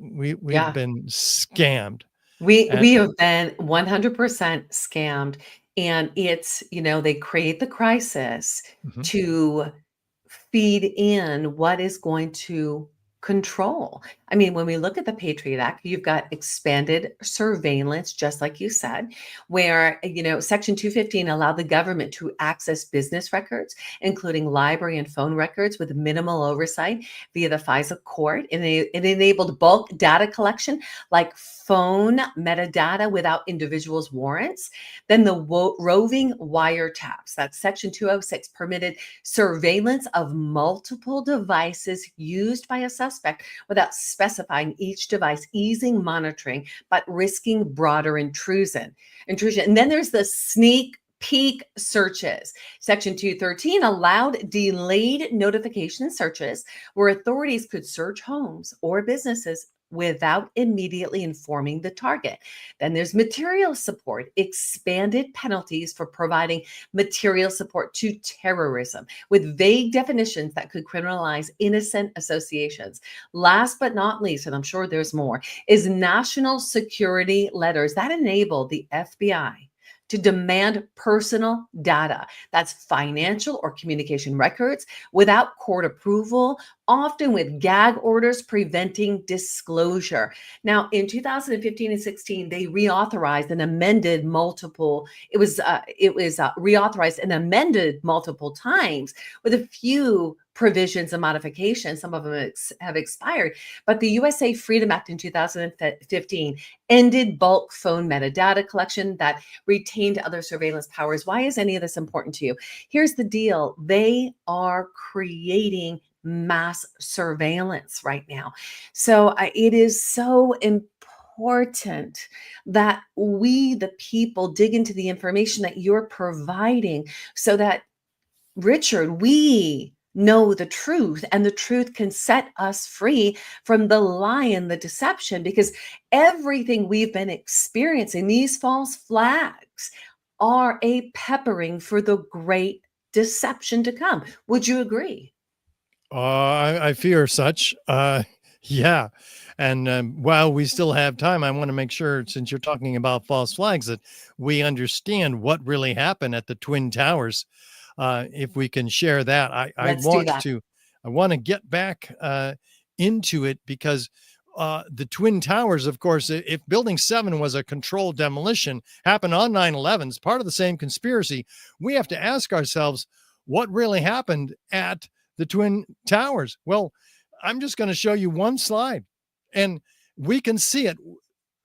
Yeah. been scammed. And We have been 100% scammed, and they create the crisis mhm. to feed in what is going to control. I mean, when we look at the Patriot Act, you've got expanded surveillance, just like you said, where, Section 215 allowed the government to access business records, including library and phone records with minimal oversight via the FISA court. And it enabled bulk data collection like phone metadata without individuals' warrants. Then the roving wiretaps, that's Section 206, permitted surveillance of multiple devices used by a suspect without specifying each device, easing monitoring, but risking broader intrusion. And then there's the sneak peek searches. Section 213 allowed delayed notification searches where authorities could search homes or businesses without immediately informing the target. Then there's material support, expanded penalties for providing material support to terrorism with vague definitions that could criminalize innocent associations. Last but not least, and I'm sure there's more, is national security letters that enable the FBI to demand personal data. That's financial or communication records without court approval, often with gag orders preventing disclosure. Now, in 2015 and 16, they reauthorized and amended multiple. It was reauthorized and amended multiple times with a few provisions and modifications. Some of them have expired, but the USA Freedom Act in 2015 ended bulk phone metadata collection that retained other surveillance powers. Why is any of this important to you? Here's the deal. They are creating mass surveillance right now. So it is so important that we, the people, dig into the information that you're providing so that, Richard, we know the truth, and the truth can set us free from the lie and the deception, because everything we've been experiencing, these false flags, are a peppering for the great deception to come. Would you agree? I fear such. Yeah. And while we still have time, I want to make sure, since you're talking about false flags, that we understand what really happened at the Twin Towers. if we can share that. I Let's do want that. to get back into it because the Twin Towers, of course, if Building 7 was a controlled demolition, happened on 9/11, it's part of the same conspiracy. We have to ask ourselves what really happened at the Twin Towers. Well, I'm just going to show you one slide, and we can see it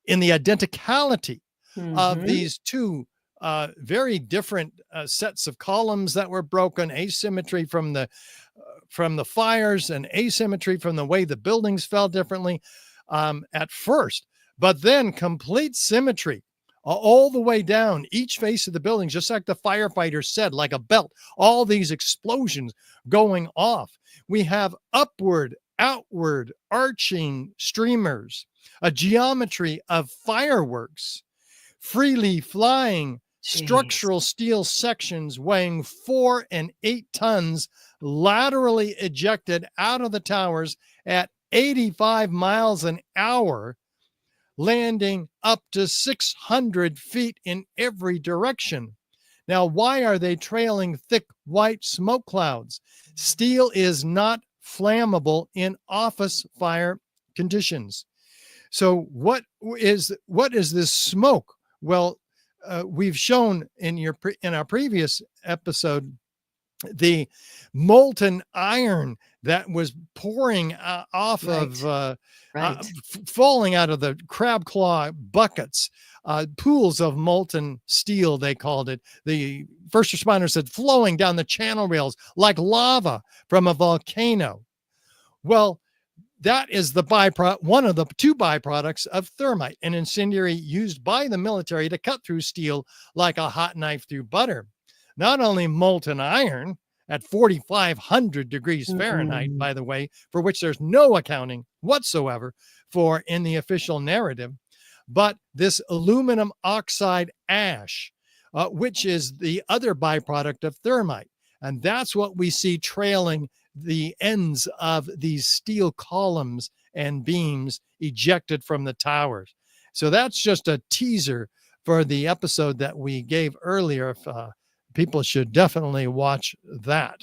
in the identicality of these two very different sets of columns that were broken, asymmetry from the fires and asymmetry from the way the buildings fell differently at first, but then complete symmetry all the way down each face of the buildings, just like the firefighters said, like a belt, all these explosions going off. We have upward, outward, arching streamers, a geometry of fireworks, freely flying structural steel sections weighing 4 and 8 tons laterally ejected out of the towers at 85 miles an hour, landing up to 600 feet in every direction. Now, why are they trailing thick white smoke clouds? Steel is not flammable in office fire conditions. So what is this smoke? Well, we've shown in our previous episode the molten iron that was pouring off of falling out of the crab claw buckets, pools of molten steel, they called it. The first responders said flowing down the channel rails like lava from a volcano. Well, that is one of the two byproducts of thermite, an incendiary used by the military to cut through steel like a hot knife through butter. Not only molten iron at 4,500 degrees Fahrenheit, by the way, for which there's no accounting whatsoever for in the official narrative, but this aluminum oxide ash, which is the other byproduct of thermite. And that's what we see trailing the ends of these steel columns and beams ejected from the towers. So that's just a teaser for the episode that we gave earlier. People should definitely watch that.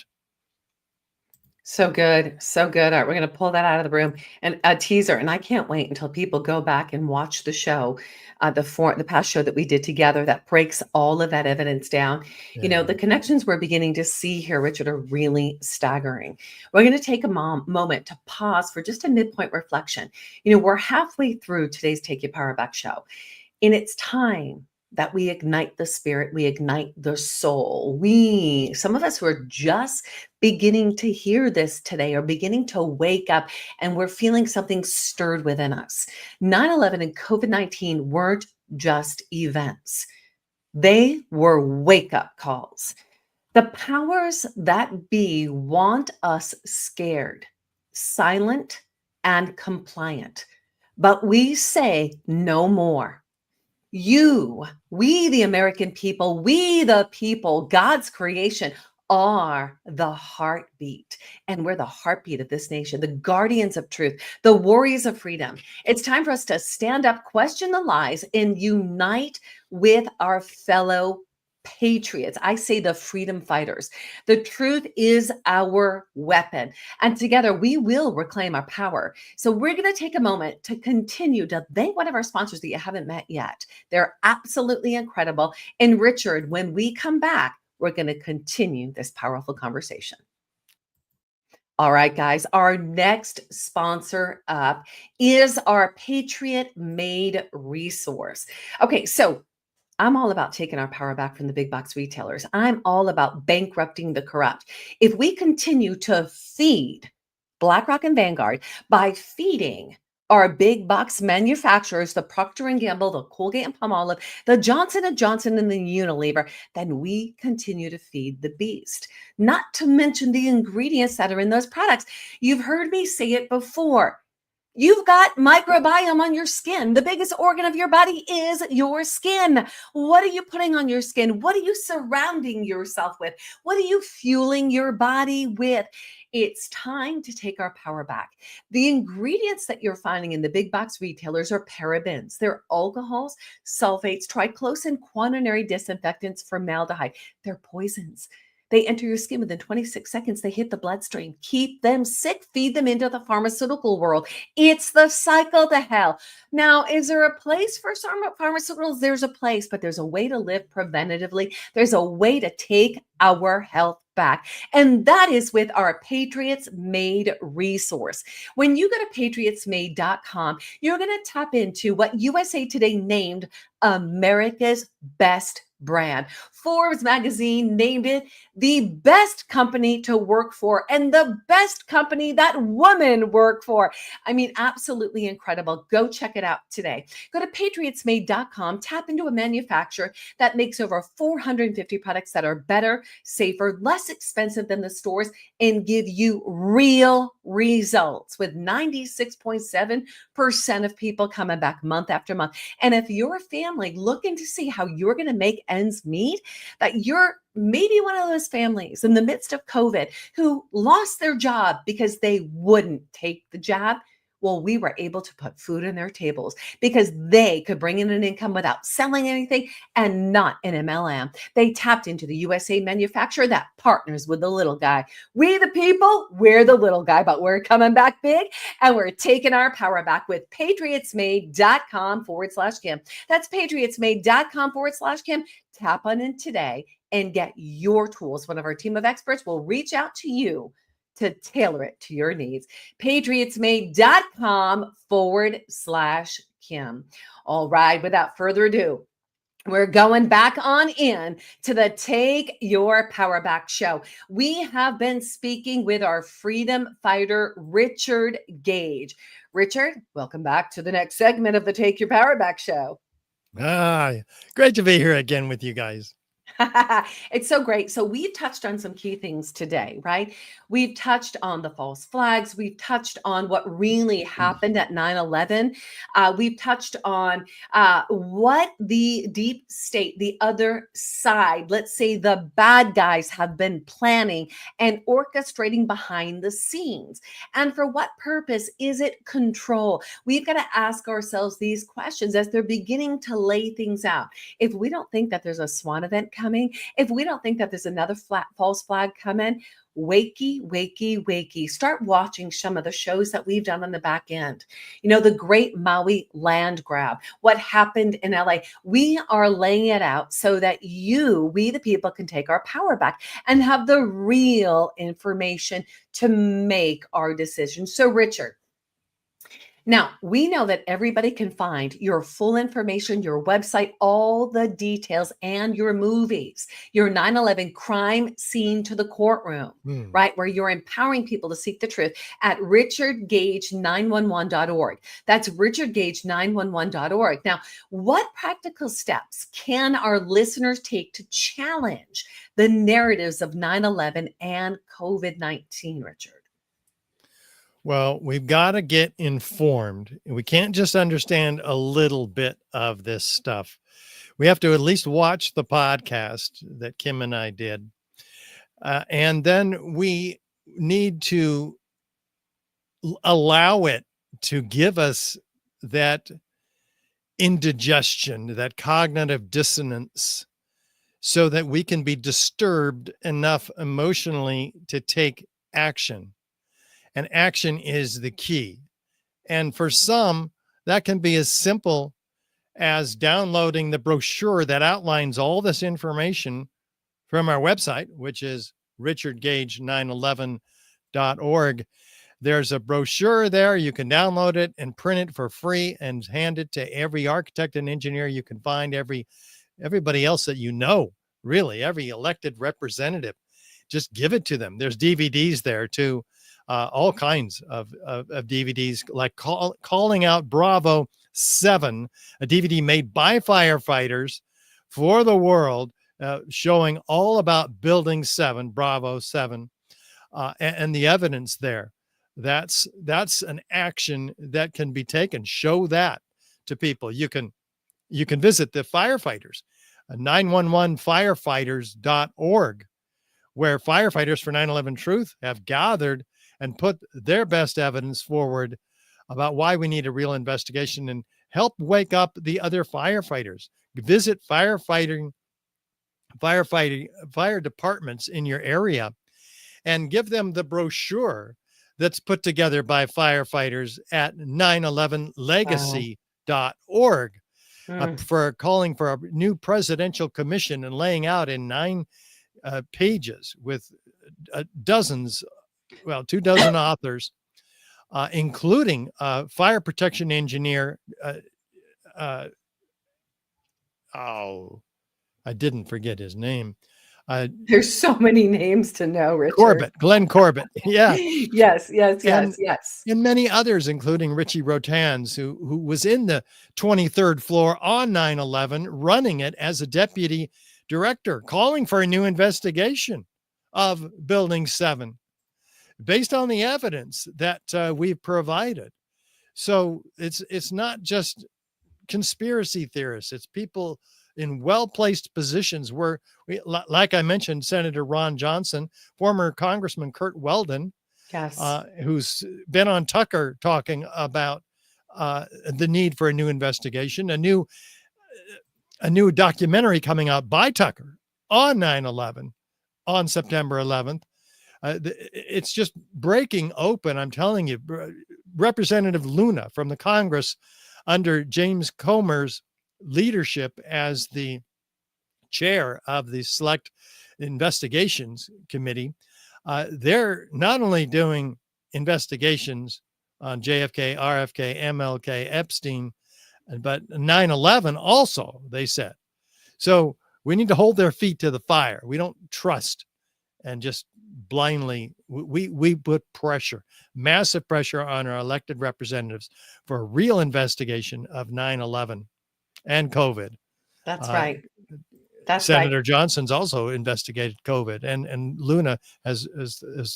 So good. So good. All right, we're going to pull that out of the room and a teaser. And I can't wait until people go back and watch the show, the past show that we did together that breaks all of that evidence down. Yeah. You know, the connections we're beginning to see here, Richard, are really staggering. We're going to take a moment to pause for just a midpoint reflection. You know, we're halfway through today's Take Your Power Back show, and it's time that we ignite the spirit, we ignite the soul. Some of us who are just beginning to hear this today are beginning to wake up, and we're feeling something stirred within us. 9/11 and COVID-19 weren't just events. They were wake-up calls. The powers that be want us scared, silent, and compliant. But we say no more. We, the American people, we, the people, God's creation, are the heartbeat. And we're the heartbeat of this nation, the guardians of truth, the warriors of freedom. It's time for us to stand up, question the lies, and unite with our fellow patriots. I say the freedom fighters. The truth is our weapon, and together we will reclaim our power. So we're going to take a moment to continue to thank one of our sponsors that you haven't met yet. They're absolutely incredible. And Richard, when we come back, we're going to continue this powerful conversation. All right, guys, our next sponsor up is our Patriot Made resource. Okay, so I'm all about taking our power back from the big box retailers. I'm all about bankrupting the corrupt. If we continue to feed BlackRock and Vanguard by feeding our big box manufacturers, the Procter & Gamble, the Colgate and Palmolive, the Johnson & Johnson, and the Unilever, then we continue to feed the beast. Not to mention the ingredients that are in those products. You've heard me say it before. You've got microbiome on your skin. The biggest organ of your body is your skin. What are you putting on your skin? What are you surrounding yourself with? What are you fueling your body with? It's time to take our power back. The ingredients that you're finding in the big box retailers are parabens. They're alcohols, sulfates, triclosan, quaternary disinfectants, formaldehyde. They're poisons. They enter your skin within 26 seconds. They hit the bloodstream, keep them sick, feed them into the pharmaceutical world. It's the cycle to hell. Now, is there a place for pharmaceuticals? There's a place, but there's a way to live preventatively. There's a way to take our health back. And that is with our Patriots Made resource. When you go to patriotsmade.com, you're going to tap into what USA Today named America's best brand. Forbes magazine named it the best company to work for and the best company that women work for. I mean, absolutely incredible. Go check it out today. Go to patriotsmade.com, tap into a manufacturer that makes over 450 products that are better, safer, less expensive than the stores, and give you real results with 96.7% of people coming back month after month. And if you're a family looking to see how you're going to make ends meet, that you're maybe one of those families in the midst of COVID who lost their job because they wouldn't take the jab. Well, we were able to put food on their tables because they could bring in an income without selling anything and not an MLM. They tapped into the USA manufacturer that partners with the little guy. We the people, we're the little guy, but we're coming back big and we're taking our power back with patriotsmade.com/Kim. That's patriotsmade.com/Kim. Tap on in today and get your tools. One of our team of experts will reach out to you to tailor it to your needs. patriotsmade.com/Kim. All right, without further ado, we're going back on in to the Take Your Power Back show. We have been speaking with our freedom fighter, Richard Gage. Richard, welcome back to the next segment of the Take Your Power Back show. Great to be here again with you guys. It's so great. So we've touched on some key things today, right? We've touched on the false flags. We've touched on what really happened at 9/11. We've touched on what the deep state, the other side, let's say the bad guys have been planning and orchestrating behind the scenes. And for what purpose? Is it control? We've got to ask ourselves these questions as they're beginning to lay things out. If we don't think that there's a SWAT event coming, if we don't think that there's another false flag coming, wakey. Start watching some of the shows that we've done on the back end. You know, the great Maui land grab, what happened in LA. We are laying it out so that we the people, can take our power back and have the real information to make our decisions. So, Richard, now, we know that everybody can find your full information, your website, all the details, and your movies, your 9/11 crime scene to the courtroom, right? Where you're empowering people to seek the truth at richardgage911.org. That's richardgage911.org. Now, what practical steps can our listeners take to challenge the narratives of 9/11 and COVID-19, Richard? Well, we've got to get informed. We can't just understand a little bit of this stuff. We have to at least watch the podcast that Kim and I did. And then we need to allow it to give us that indigestion, that cognitive dissonance, so that we can be disturbed enough emotionally to take action. And action is the key. And for some, that can be as simple as downloading the brochure that outlines all this information from our website, which is richardgage911.org. There's a brochure there. You can download it and print it for free and hand it to every architect and engineer you can find, everybody else that you know, really, every elected representative. Just give it to them. There's DVDs there too. All kinds of DVDs, like Calling Out Bravo 7, a DVD made by firefighters for the world, showing all about Building 7, Bravo 7, and the evidence there. That's an action that can be taken. Show that to people. You can visit the firefighters, 911firefighters.org, where firefighters for 9/11 Truth have gathered and put their best evidence forward about why we need a real investigation and help wake up the other firefighters. Visit fire departments in your area and give them the brochure that's put together by firefighters at 911legacy.org for calling for a new presidential commission and laying out in 9 pages with dozens, well, 24 authors, including fire protection engineer. I didn't forget his name. There's so many names to know, Richard. Glenn Corbett. Yeah. yes. And many others, including Richie Rotans, who was in the 23rd floor on 9/11, running it as a deputy director, calling for a new investigation of Building 7 based on the evidence that we've provided. So it's not just conspiracy theorists. It's people in well-placed positions where, like I mentioned, Senator Ron Johnson, former Congressman Kurt Weldon, yes, who's been on Tucker talking about the need for a new investigation, a new documentary coming out by Tucker on 9/11 on September 11th. It's just breaking open. I'm telling you, Representative Luna from the Congress under James Comer's leadership as the chair of the Select Investigations Committee, they're not only doing investigations on JFK, RFK, MLK, Epstein, but 9/11 also, they said. So we need to hold their feet to the fire. We don't trust and just blindly, we put pressure, massive pressure on our elected representatives for a real investigation of 9/11 and COVID. That's right. That's Senator right. Johnson's also investigated COVID, and Luna has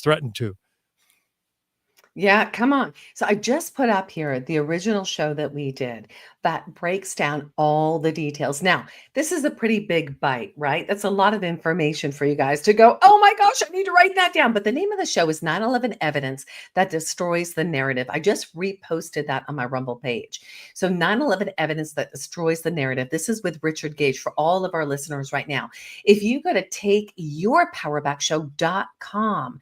threatened to. Yeah, come on. So I just put up here the original show that we did that breaks down all the details. Now, this is a pretty big bite, right? That's a lot of information for you guys to go, oh my gosh, I need to write that down. But the name of the show is 9/11 Evidence That Destroys the Narrative. I just reposted that on my Rumble page. So 9/11 Evidence That Destroys the Narrative. This is with Richard Gage for all of our listeners right now. If you go to takeyourpowerbackshow.com,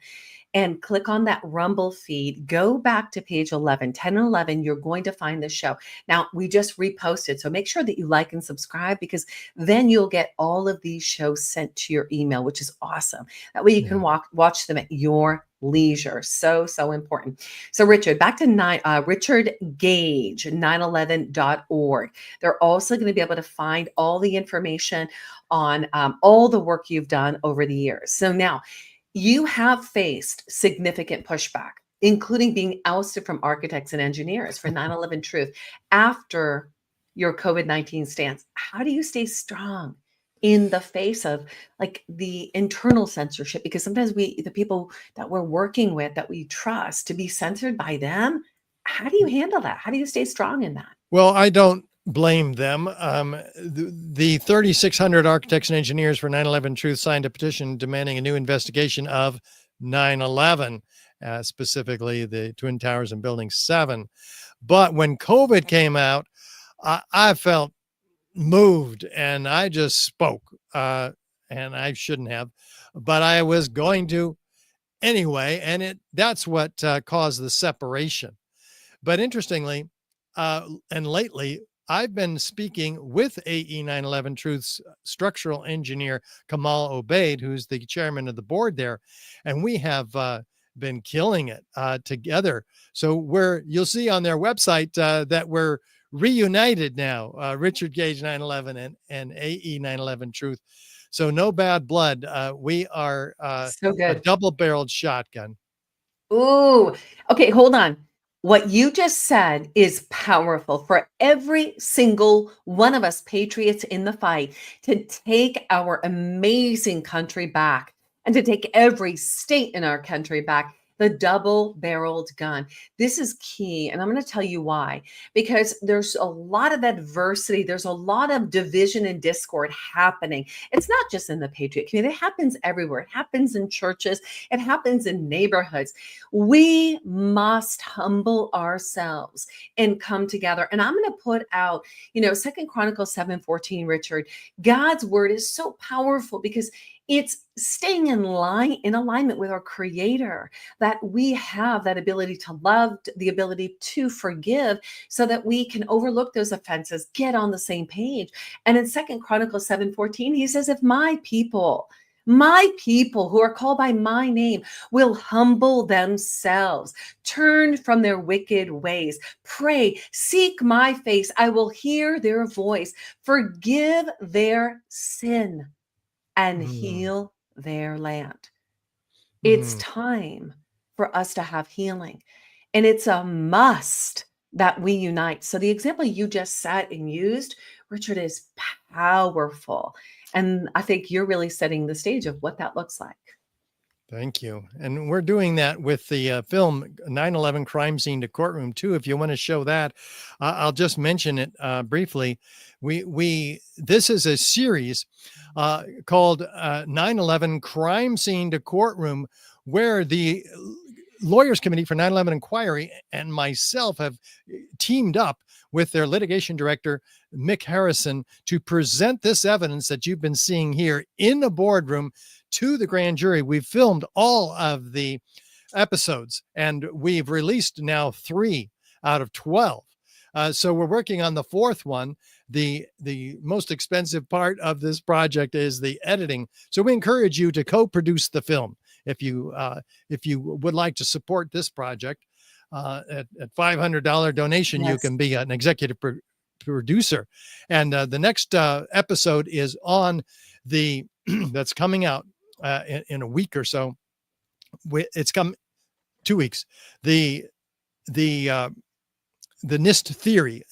and click on that Rumble feed, go back to page 11, 10 and 11, you're going to find the show. Now, we just reposted, so make sure that you like and subscribe because then you'll get all of these shows sent to your email, which is awesome. That way you can watch them at your leisure. So important. So Richard, back to Richard Gage, 911.org. They're also going to be able to find all the information on all the work you've done over the years. So now, you have faced significant pushback, including being ousted from architects and engineers for 9/11 Truth after your COVID-19 stance. How do you stay strong in the face of like the internal censorship? Because sometimes the people that we're working with, that we trust, to be censored by them. How do you handle that? How do you stay strong in that? Well, I don't blame them. The 3,600 architects and engineers for 9/11 Truth signed a petition demanding a new investigation of 9/11, specifically the Twin Towers and Building 7. But when COVID came out, I felt moved and I just spoke, and I shouldn't have, but I was going to anyway. And that's what caused the separation. But interestingly, and lately, I've been speaking with AE 9/11 Truth's structural engineer, Kamal Obaid, who's the chairman of the board there. And we have been killing it together. So you'll see on their website that we're reunited now, Richard Gage 9/11 and AE 9/11 Truth. So no bad blood. We are so good. A double-barreled shotgun. Ooh, okay, hold on. What you just said is powerful for every single one of us patriots in the fight to take our amazing country back and to take every state in our country back. the double-barreled gun. This is key, and I'm going to tell you why. Because there's a lot of adversity, there's a lot of division and discord happening. It's not just in the Patriot community, it happens everywhere. It happens in churches, it happens in neighborhoods. We must humble ourselves and come together. And I'm going to put out, 2 Chronicles 7:14, Richard. God's word is so powerful because it's staying in alignment with our Creator, that we have that ability to love, the ability to forgive, so that we can overlook those offenses, get on the same page. And in 2 Chronicles 7:14, he says, if my people who are called by my name will humble themselves, turn from their wicked ways, pray, seek my face, I will hear their voice, forgive their sin, and heal their land. It's time for us to have healing. And it's a must that we unite. So the example you just set and used, Richard, is powerful. And I think you're really setting the stage of what that looks like. Thank you. And we're doing that with the film 9/11 Crime Scene to Courtroom too. If you want to show that, I'll just mention it briefly. This is a series called 9/11 Crime Scene to Courtroom, where the Lawyers Committee for 9/11 Inquiry and myself have teamed up with their litigation director, Mick Harrison, to present this evidence that you've been seeing here in a boardroom to the grand jury. We've filmed all of the episodes and we've released now 3 out of 12. So we're working on the 4th one. The most expensive part of this project is the editing. So we encourage you to co-produce the film. If you would like to support this project, at $500 donation, you can be an executive producer. And the next episode is on that's coming out in a week or so. It's come 2 weeks. The NIST theory.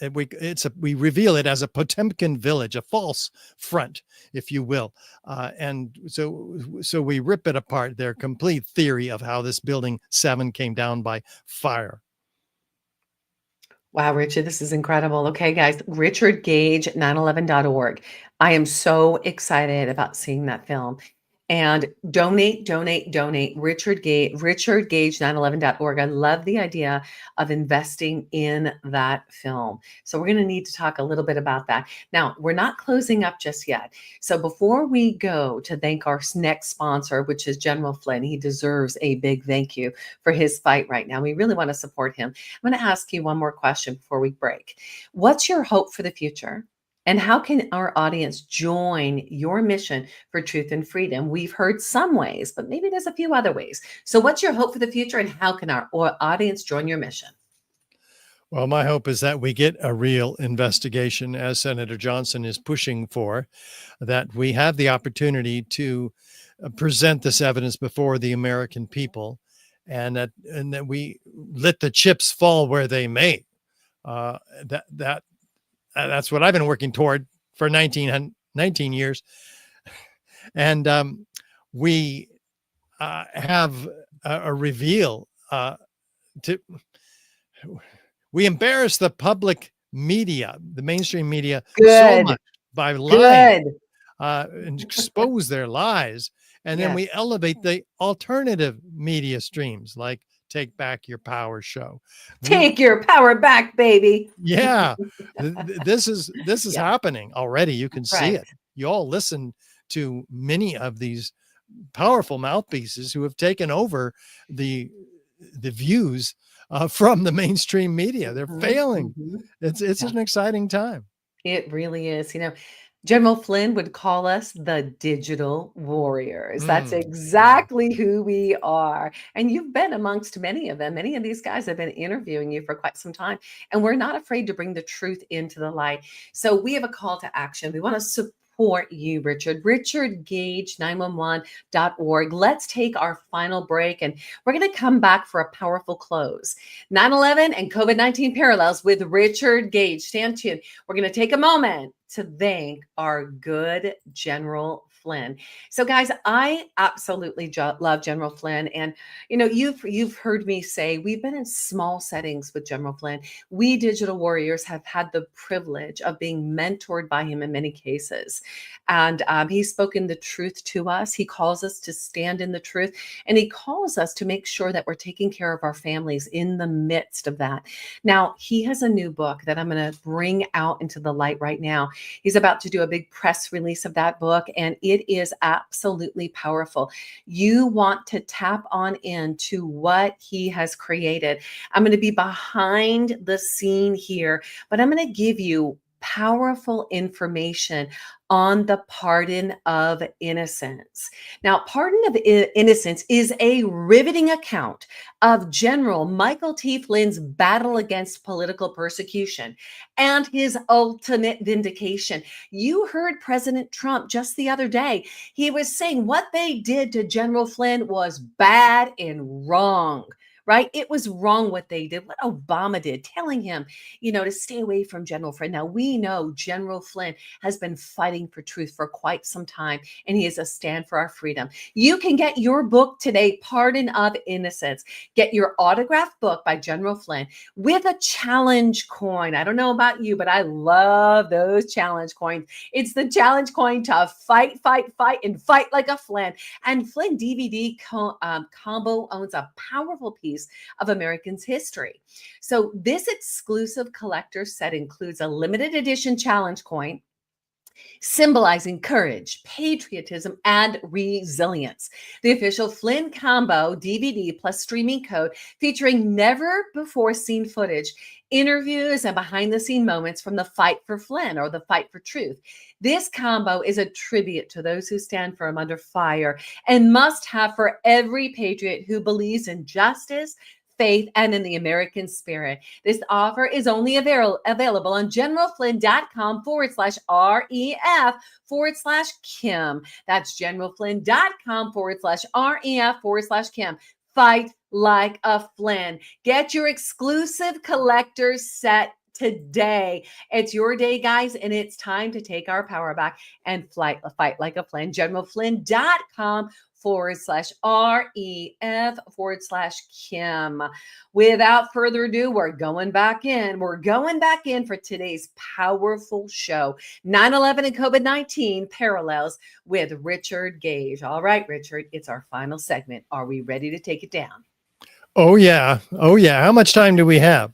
We reveal it as a Potemkin village, a false front, if you will. And so we rip it apart, their complete theory of how this building 7 came down by fire. Wow, Richard, this is incredible. Okay, guys, Richard Gage, 911.org. I am so excited about seeing that film. And donate. Richard Gage, 911.org. I love the idea of investing in that film. So we're going to need to talk a little bit about that. Now, we're not closing up just yet. So before we go to thank our next sponsor, which is General Flynn, he deserves a big thank you for his fight right now. We really want to support him. I'm going to ask you one more question before we break. What's your hope for the future? And how can our audience join your mission for truth and freedom? We've heard some ways, but maybe there's a few other ways. So what's your hope for the future, and how can our audience join your mission? Well, my hope is that we get a real investigation, as Senator Johnson is pushing for, that we have the opportunity to present this evidence before the American people, and that we let the chips fall where they may. That's what I've been working toward for 19 years. And we have a reveal. We embarrass the public media, the mainstream media, so much by lying and expose their lies. And then we elevate the alternative media streams, like Take Back Your Power show. Take your power back, baby. Yeah. This is happening already. You can see it. You all listen to many of these powerful mouthpieces who have taken over the views from the mainstream media. They're failing. It's an exciting time. It really is. General Flynn would call us the digital warriors. That's exactly who we are. And you've been amongst many of them. Many of these guys have been interviewing you for quite some time. And we're not afraid to bring the truth into the light. So we have a call to action. We want to support you, Richard. Richard Gage, 911.org. Let's take our final break, and we're going to come back for a powerful close. 9/11 and COVID-19 parallels with Richard Gage. Stand tuned. We're going to take a moment to thank our good General Flynn. So guys, I absolutely love General Flynn. And you've heard me say we've been in small settings with General Flynn. We digital warriors have had the privilege of being mentored by him in many cases. And he's spoken the truth to us. He calls us to stand in the truth, and he calls us to make sure that we're taking care of our families in the midst of that. Now, he has a new book that I'm going to bring out into the light right now. He's about to do a big press release of that book, and it is absolutely powerful. You want to tap on into what he has created. I'm going to be behind the scene here, but I'm going to give you powerful information on the pardon of innocence. Now, pardon of innocence is a riveting account of General Michael T. Flynn's battle against political persecution and his ultimate vindication. You heard President Trump just the other day. He was saying what they did to General Flynn was bad and wrong. Right? It was wrong what they did, what Obama did, telling him, to stay away from General Flynn. Now, we know General Flynn has been fighting for truth for quite some time, and he is a stand for our freedom. You can get your book today, Pardon of Innocence. Get your autographed book by General Flynn with a challenge coin. I don't know about you, but I love those challenge coins. It's the challenge coin to fight, and fight like a Flynn. And Flynn DVD combo owns a powerful piece of Americans' history. So this exclusive collector set includes a limited edition challenge coin symbolizing courage, patriotism, and resilience. The official Flynn Combo DVD plus streaming code featuring never before seen footage, interviews, and behind the scene moments from the fight for Flynn or the fight for truth. This combo is a tribute to those who stand firm under fire and must have for every patriot who believes in justice, faith, and in the American spirit. This offer is only available on generalflynn.com/REF/Kim. That's generalflynn.com/REF/Kim. Fight like a Flynn. Get your exclusive collector's set today. It's your day, guys, and it's time to take our power back and fight like a Flynn. generalflynn.com/REF/Kim. Without further ado, we're going back in. We're going back in for today's powerful show, 9/11 and COVID-19 Parallels with Richard Gage. All right, Richard, it's our final segment. Are we ready to take it down? Oh, yeah. Oh, yeah. How much time do we have?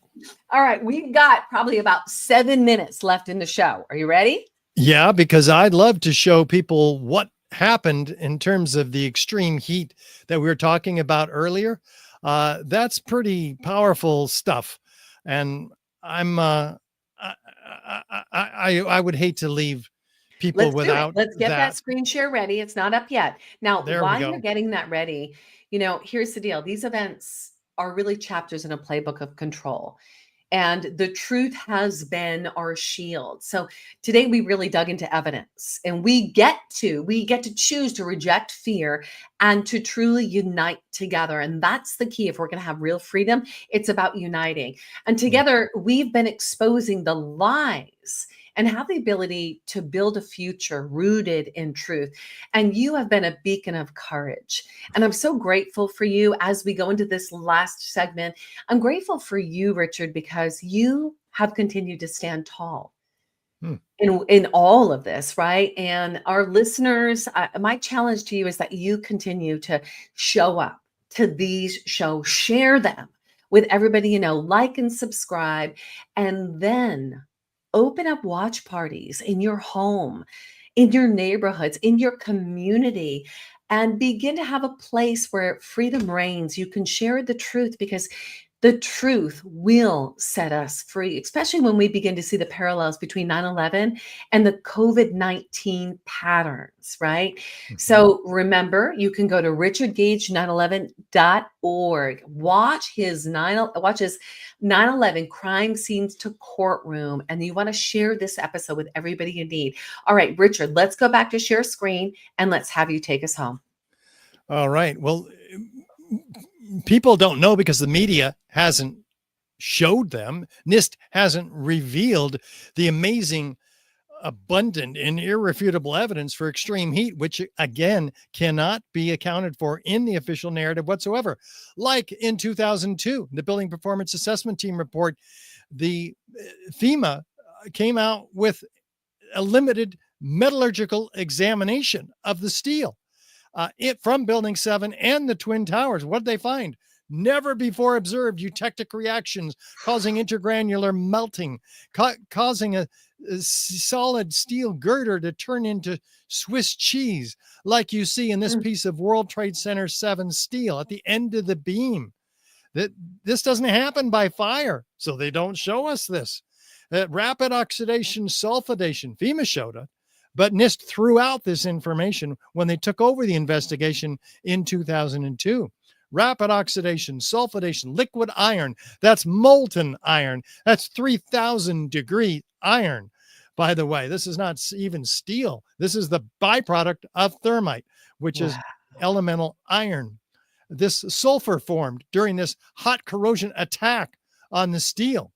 All right, we've got probably about 7 minutes left in the show. Are you ready? Yeah, because I'd love to show people what happened in terms of the extreme heat that we were talking about earlier. That's pretty powerful stuff. And I would hate to leave people without Let's get that screen share ready. It's not up yet. Now, while you're getting that ready, here's the deal. These events are really chapters in a playbook of control. And the truth has been our shield. So today we really dug into evidence, and we get to choose to reject fear and to truly unite together. And that's the key. If we're going to have real freedom, it's about uniting. And together we've been exposing the lies and have the ability to build a future rooted in truth. And you have been a beacon of courage. And I'm so grateful for you as we go into this last segment. I'm grateful for you, Richard, because you have continued to stand tall in all of this, right? And our listeners, my challenge to you is that you continue to show up to these shows, share them with everybody you know, like and subscribe, and then open up watch parties in your home, in your neighborhoods, in your community, and begin to have a place where freedom reigns. You can share the truth because the truth will set us free, especially when we begin to see the parallels between 9/11 and the COVID-19 patterns, right? Mm-hmm. So remember, you can go to richardgage911.org. Watch his 9/11 crime scenes to courtroom, and you want to share this episode with everybody you need. All right, Richard, let's go back to share screen and let's have you take us home. All right. Well, people don't know because the media hasn't showed them. NIST hasn't revealed the amazing abundant and irrefutable evidence for extreme heat, which again cannot be accounted for in the official narrative whatsoever. Like in 2002, the Building Performance Assessment Team report, the FEMA came out with a limited metallurgical examination of the steel from Building 7 and the Twin Towers. What did they find? Never before observed eutectic reactions causing intergranular melting, causing a solid steel girder to turn into Swiss cheese, like you see in this piece of World Trade Center 7 steel at the end of the beam. This doesn't happen by fire, so they don't show us this. Rapid oxidation sulfidation, FEMA showed it, but NIST threw out this information when they took over the investigation in 2002. Rapid oxidation, sulfidation, liquid iron, that's molten iron. That's 3,000 degree iron. By the way, this is not even steel. This is the byproduct of thermite, which is elemental iron. This sulfur formed during this hot corrosion attack on the steel.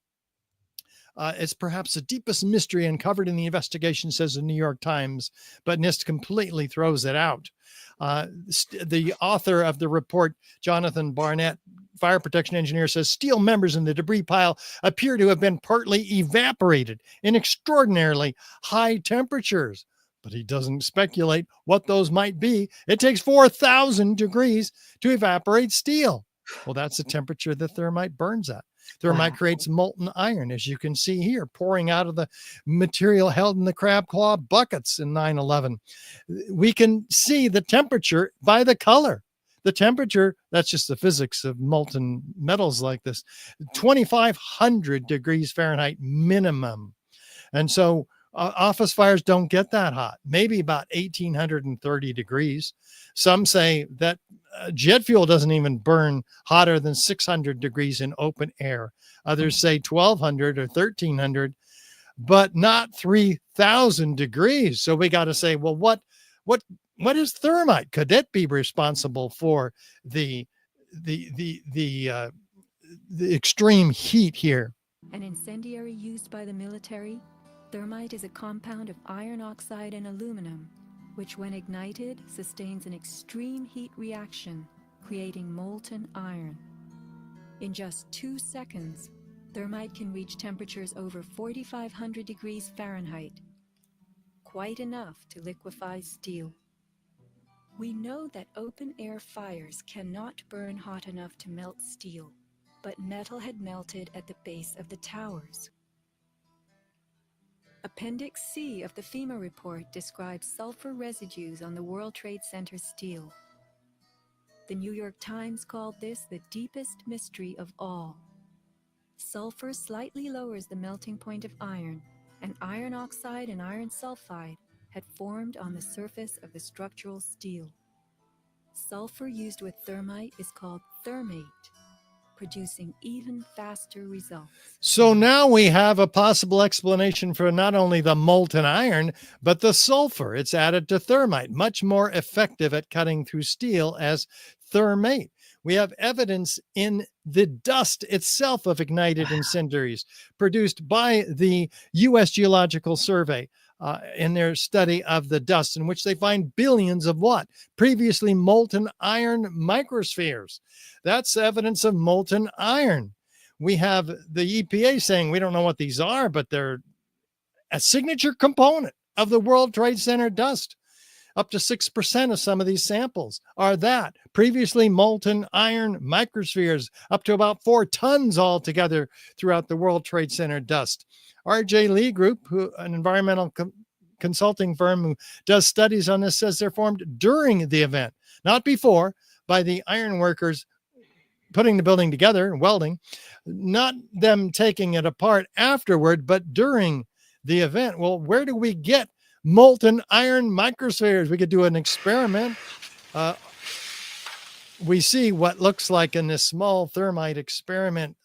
It's perhaps the deepest mystery uncovered in the investigation, says the New York Times, but NIST completely throws it out. The author of the report, Jonathan Barnett, fire protection engineer, says steel members in the debris pile appear to have been partly evaporated in extraordinarily high temperatures. But he doesn't speculate what those might be. It takes 4,000 degrees to evaporate steel. Well, that's the temperature that thermite burns at. Thermite creates molten iron, as you can see here, pouring out of the material held in the crab claw buckets in 9/11. We can see the temperature by the color. The temperature, that's just the physics of molten metals like this, 2,500 degrees Fahrenheit minimum. And so office fires don't get that hot, maybe about 1,830 degrees. Some say that jet fuel doesn't even burn hotter than 600 degrees in open air. Others say 1,200 or 1,300, but not 3,000 degrees. So we got to say, well, what is thermite? Could it be responsible for the extreme heat here? An incendiary used by the military, thermite is a compound of iron oxide and aluminum, which when ignited sustains an extreme heat reaction, creating molten iron. In just 2 seconds, thermite can reach temperatures over 4,500 degrees Fahrenheit, quite enough to liquefy steel. We know that open-air fires cannot burn hot enough to melt steel, but metal had melted at the base of the towers. Appendix C of the FEMA report describes sulfur residues on the World Trade Center steel. The New York Times called this the deepest mystery of all. Sulfur slightly lowers the melting point of iron, and iron oxide and iron sulfide had formed on the surface of the structural steel. Sulfur used with thermite is called thermate, producing even faster results. So now we have a possible explanation for not only the molten iron, but the sulfur. It's added to thermite, much more effective at cutting through steel as thermate. We have evidence in the dust itself of ignited incendiaries produced by the U.S. Geological Survey in their study of the dust, in which they find billions of what? Previously molten iron microspheres. That's evidence of molten iron. We have the EPA saying we don't know what these are, but they're a signature component of the World Trade Center dust. Up to 6% of some of these samples are that previously molten iron microspheres, up to about 4 tons altogether throughout the World Trade Center dust. RJ Lee Group, an environmental consulting firm who does studies on this, says they're formed during the event, not before, by the iron workers putting the building together and welding, not them taking it apart afterward, but during the event. Well, where do we get molten iron microspheres? We could do an experiment. We see what looks like in this small thermite experiment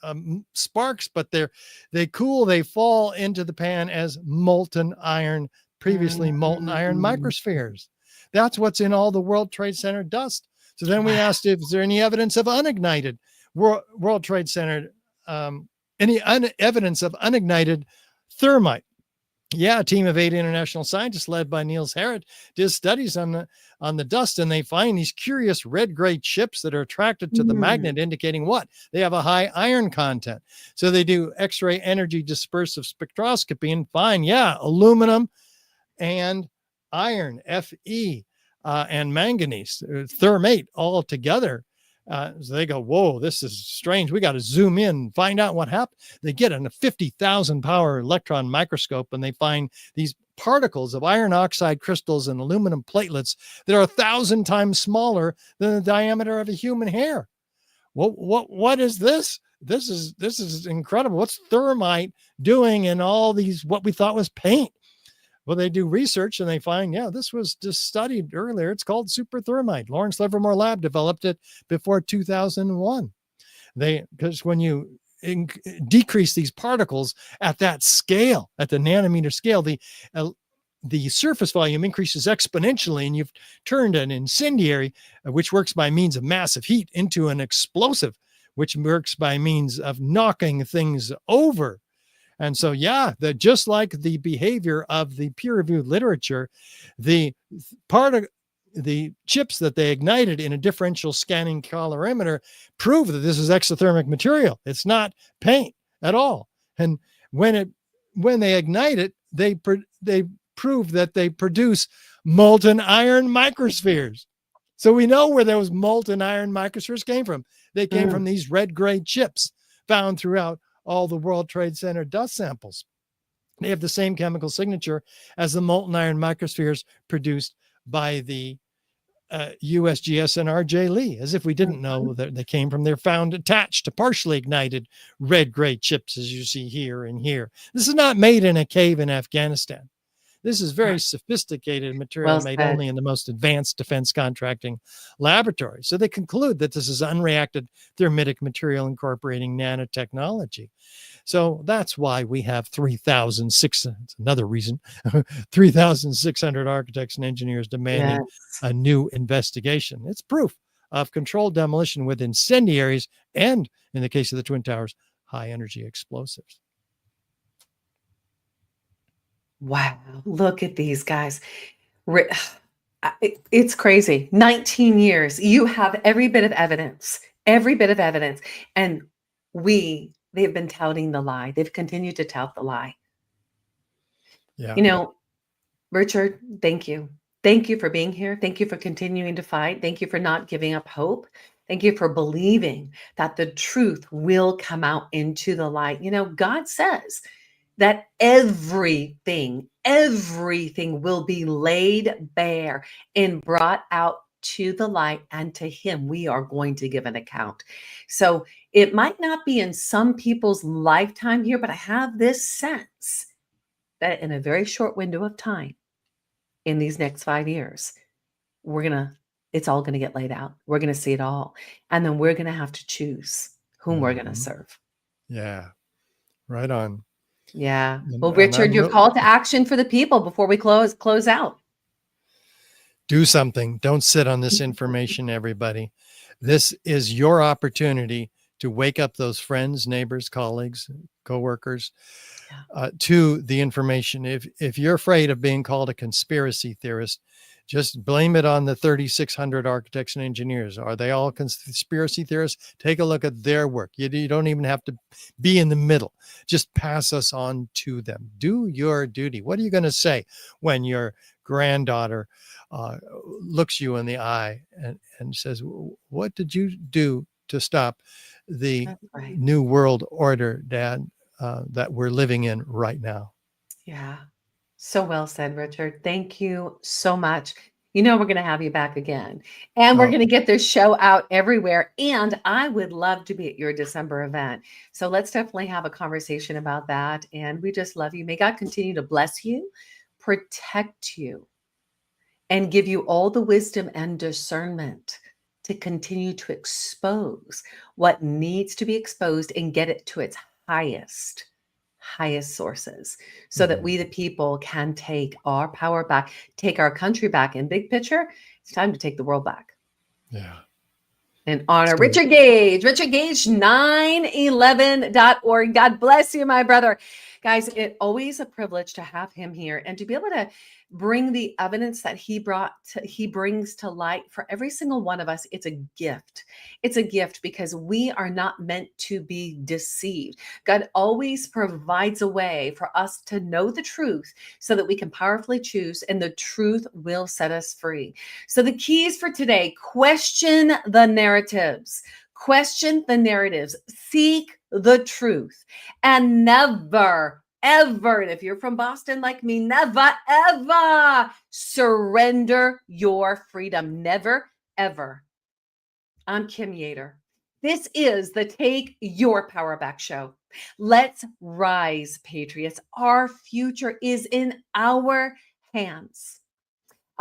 sparks, but they cool, they fall into the pan as molten iron, previously molten iron microspheres. That's what's in all the World Trade Center dust. So then we asked, is there any evidence of unignited World Trade Center, evidence of unignited thermite? Yeah, a team of 8 international scientists led by Niels Harrit did studies on the dust, and they find these curious red-gray chips that are attracted to the magnet, indicating what? They have a high iron content. So they do X-ray energy dispersive spectroscopy and find, aluminum and iron, Fe, and manganese, thermate all together. So they go, whoa, this is strange. We got to zoom in and find out what happened. They get in a 50,000 power electron microscope, and they find these particles of iron oxide crystals and aluminum platelets that are 1,000 times smaller than the diameter of a human hair. What is this? This is incredible. What's thermite doing in all these, what we thought was paint? Well, they do research and they find, this was just studied earlier. It's called superthermite. Lawrence Livermore Lab developed it before 2001. Because when you decrease these particles at that scale, at the nanometer scale, the surface volume increases exponentially, and you've turned an incendiary, which works by means of massive heat, into an explosive, which works by means of knocking things over. And so, just like the behavior of the peer-reviewed literature, the part of the chips that they ignited in a differential scanning calorimeter prove that this is exothermic material. It's not paint at all. And when they ignite it, they prove that they produce molten iron microspheres. So we know where those molten iron microspheres came from. They came from these red-gray chips found throughout all the World Trade Center dust samples. They have the same chemical signature as the molten iron microspheres produced by the USGS and RJ Lee, as if we didn't know that they came from. They're found attached to partially ignited red-gray chips, as you see here and here. This is not made in a cave in Afghanistan. This is very sophisticated material made only in the most advanced defense contracting laboratories. So they conclude that this is unreacted thermitic material incorporating nanotechnology. So that's why we have 3,600, another reason, 3,600 architects and engineers demanding a new investigation. It's proof of controlled demolition with incendiaries and, in the case of the Twin Towers, high energy explosives. Wow, look at these guys. It's crazy. 19 years. You have every bit of evidence. And they've been touting the lie. They've continued to tout the lie. Yeah. Richard, thank you. Thank you for being here. Thank you for continuing to fight. Thank you for not giving up hope. Thank you for believing that the truth will come out into the light. God says that everything will be laid bare and brought out to the light, and to him we are going to give an account. So it might not be in some people's lifetime here, but I have this sense that in a very short window of time, in these next 5 years, it's all going to get laid out. We're going to see it all. And then we're going to have to choose whom we're going to serve. Yeah, right on. Yeah. Well, Richard, your call to action for the people before we close out. Do something. Don't sit on this information, everybody. This is your opportunity to wake up those friends, neighbors, colleagues, coworkers to the information. If you're afraid of being called a conspiracy theorist, just blame it on the 3,600 architects and engineers. Are they all conspiracy theorists? Take a look at their work. You don't even have to be in the middle. Just pass us on to them. Do your duty. What are you going to say when your granddaughter looks you in the eye and says, what did you do to stop the new world order, Dad, that we're living in right now? Yeah. So well said, Richard. Thank you so much. We're going to have you back again, and we're going to get this show out everywhere. And I would love to be at your December event. So let's definitely have a conversation about that. And we just love you. May God continue to bless you, protect you, and give you all the wisdom and discernment to continue to expose what needs to be exposed and get it to its highest sources, so that we, the people, can take our power back, take our country back. In big picture, it's time to take the world back. Yeah. And honor Richard Gage, 911.org. God bless you, my brother. Guys, it's always a privilege to have him here and to be able to bring the evidence that he brings to light for every single one of us. It's a gift. It's a gift because we are not meant to be deceived. God always provides a way for us to know the truth so that we can powerfully choose, and the truth will set us free. So the keys for today: question the narratives. Question the narratives. Seek the truth. And never, ever, and if you're from Boston like me, never, ever surrender your freedom. Never, ever. I'm Kim Yeater. This is the Take Your Power Back show. Let's rise, patriots. Our future is in our hands.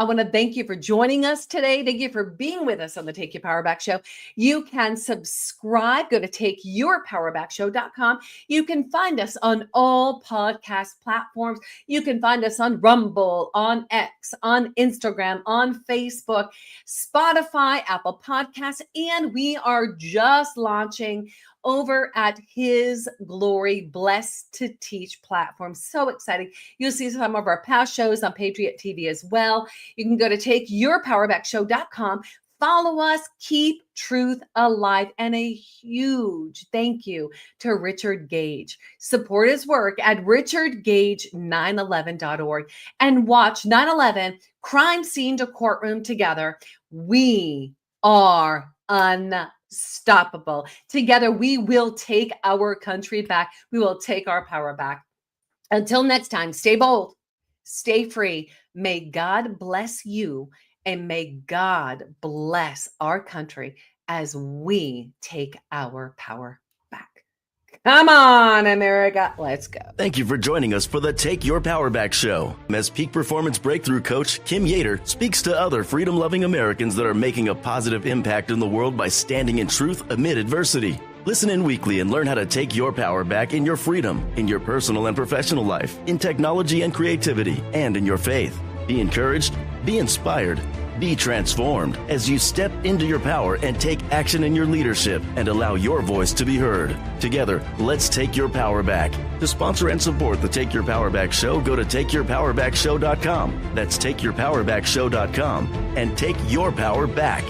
I want to thank you for joining us today. Thank you for being with us on the Take Your Power Back show. You can subscribe. Go to takeyourpowerbackshow.com. You can find us on all podcast platforms. You can find us on Rumble, on X, on Instagram, on Facebook, Spotify, Apple Podcasts, and we are just launching over at His Glory Blessed to Teach platform. So exciting. You'll see some of our past shows on Patriot TV as well. You can go to takeyourpowerbackshow.com. Follow us, keep truth alive, and a huge thank you to Richard Gage. Support his work at richardgage911.org and watch 9/11 Crime Scene to Courtroom together. We are unstoppable. Together, we will take our country back. We will take our power back. Until next time, stay bold, stay free. May God bless you, and may God bless our country as we take our power back. Come on, America. Let's go. Thank you for joining us for the Take Your Power Back show. As Peak Performance Breakthrough Coach Kim Yeater speaks to other freedom-loving Americans that are making a positive impact in the world by standing in truth amid adversity. Listen in weekly and learn how to take your power back in your freedom, in your personal and professional life, in technology and creativity, and in your faith. Be encouraged, be inspired, be transformed as you step into your power and take action in your leadership and allow your voice to be heard. Together, let's take your power back. To sponsor and support the Take Your Power Back show, go to takeyourpowerbackshow.com. That's takeyourpowerbackshow.com and take your power back.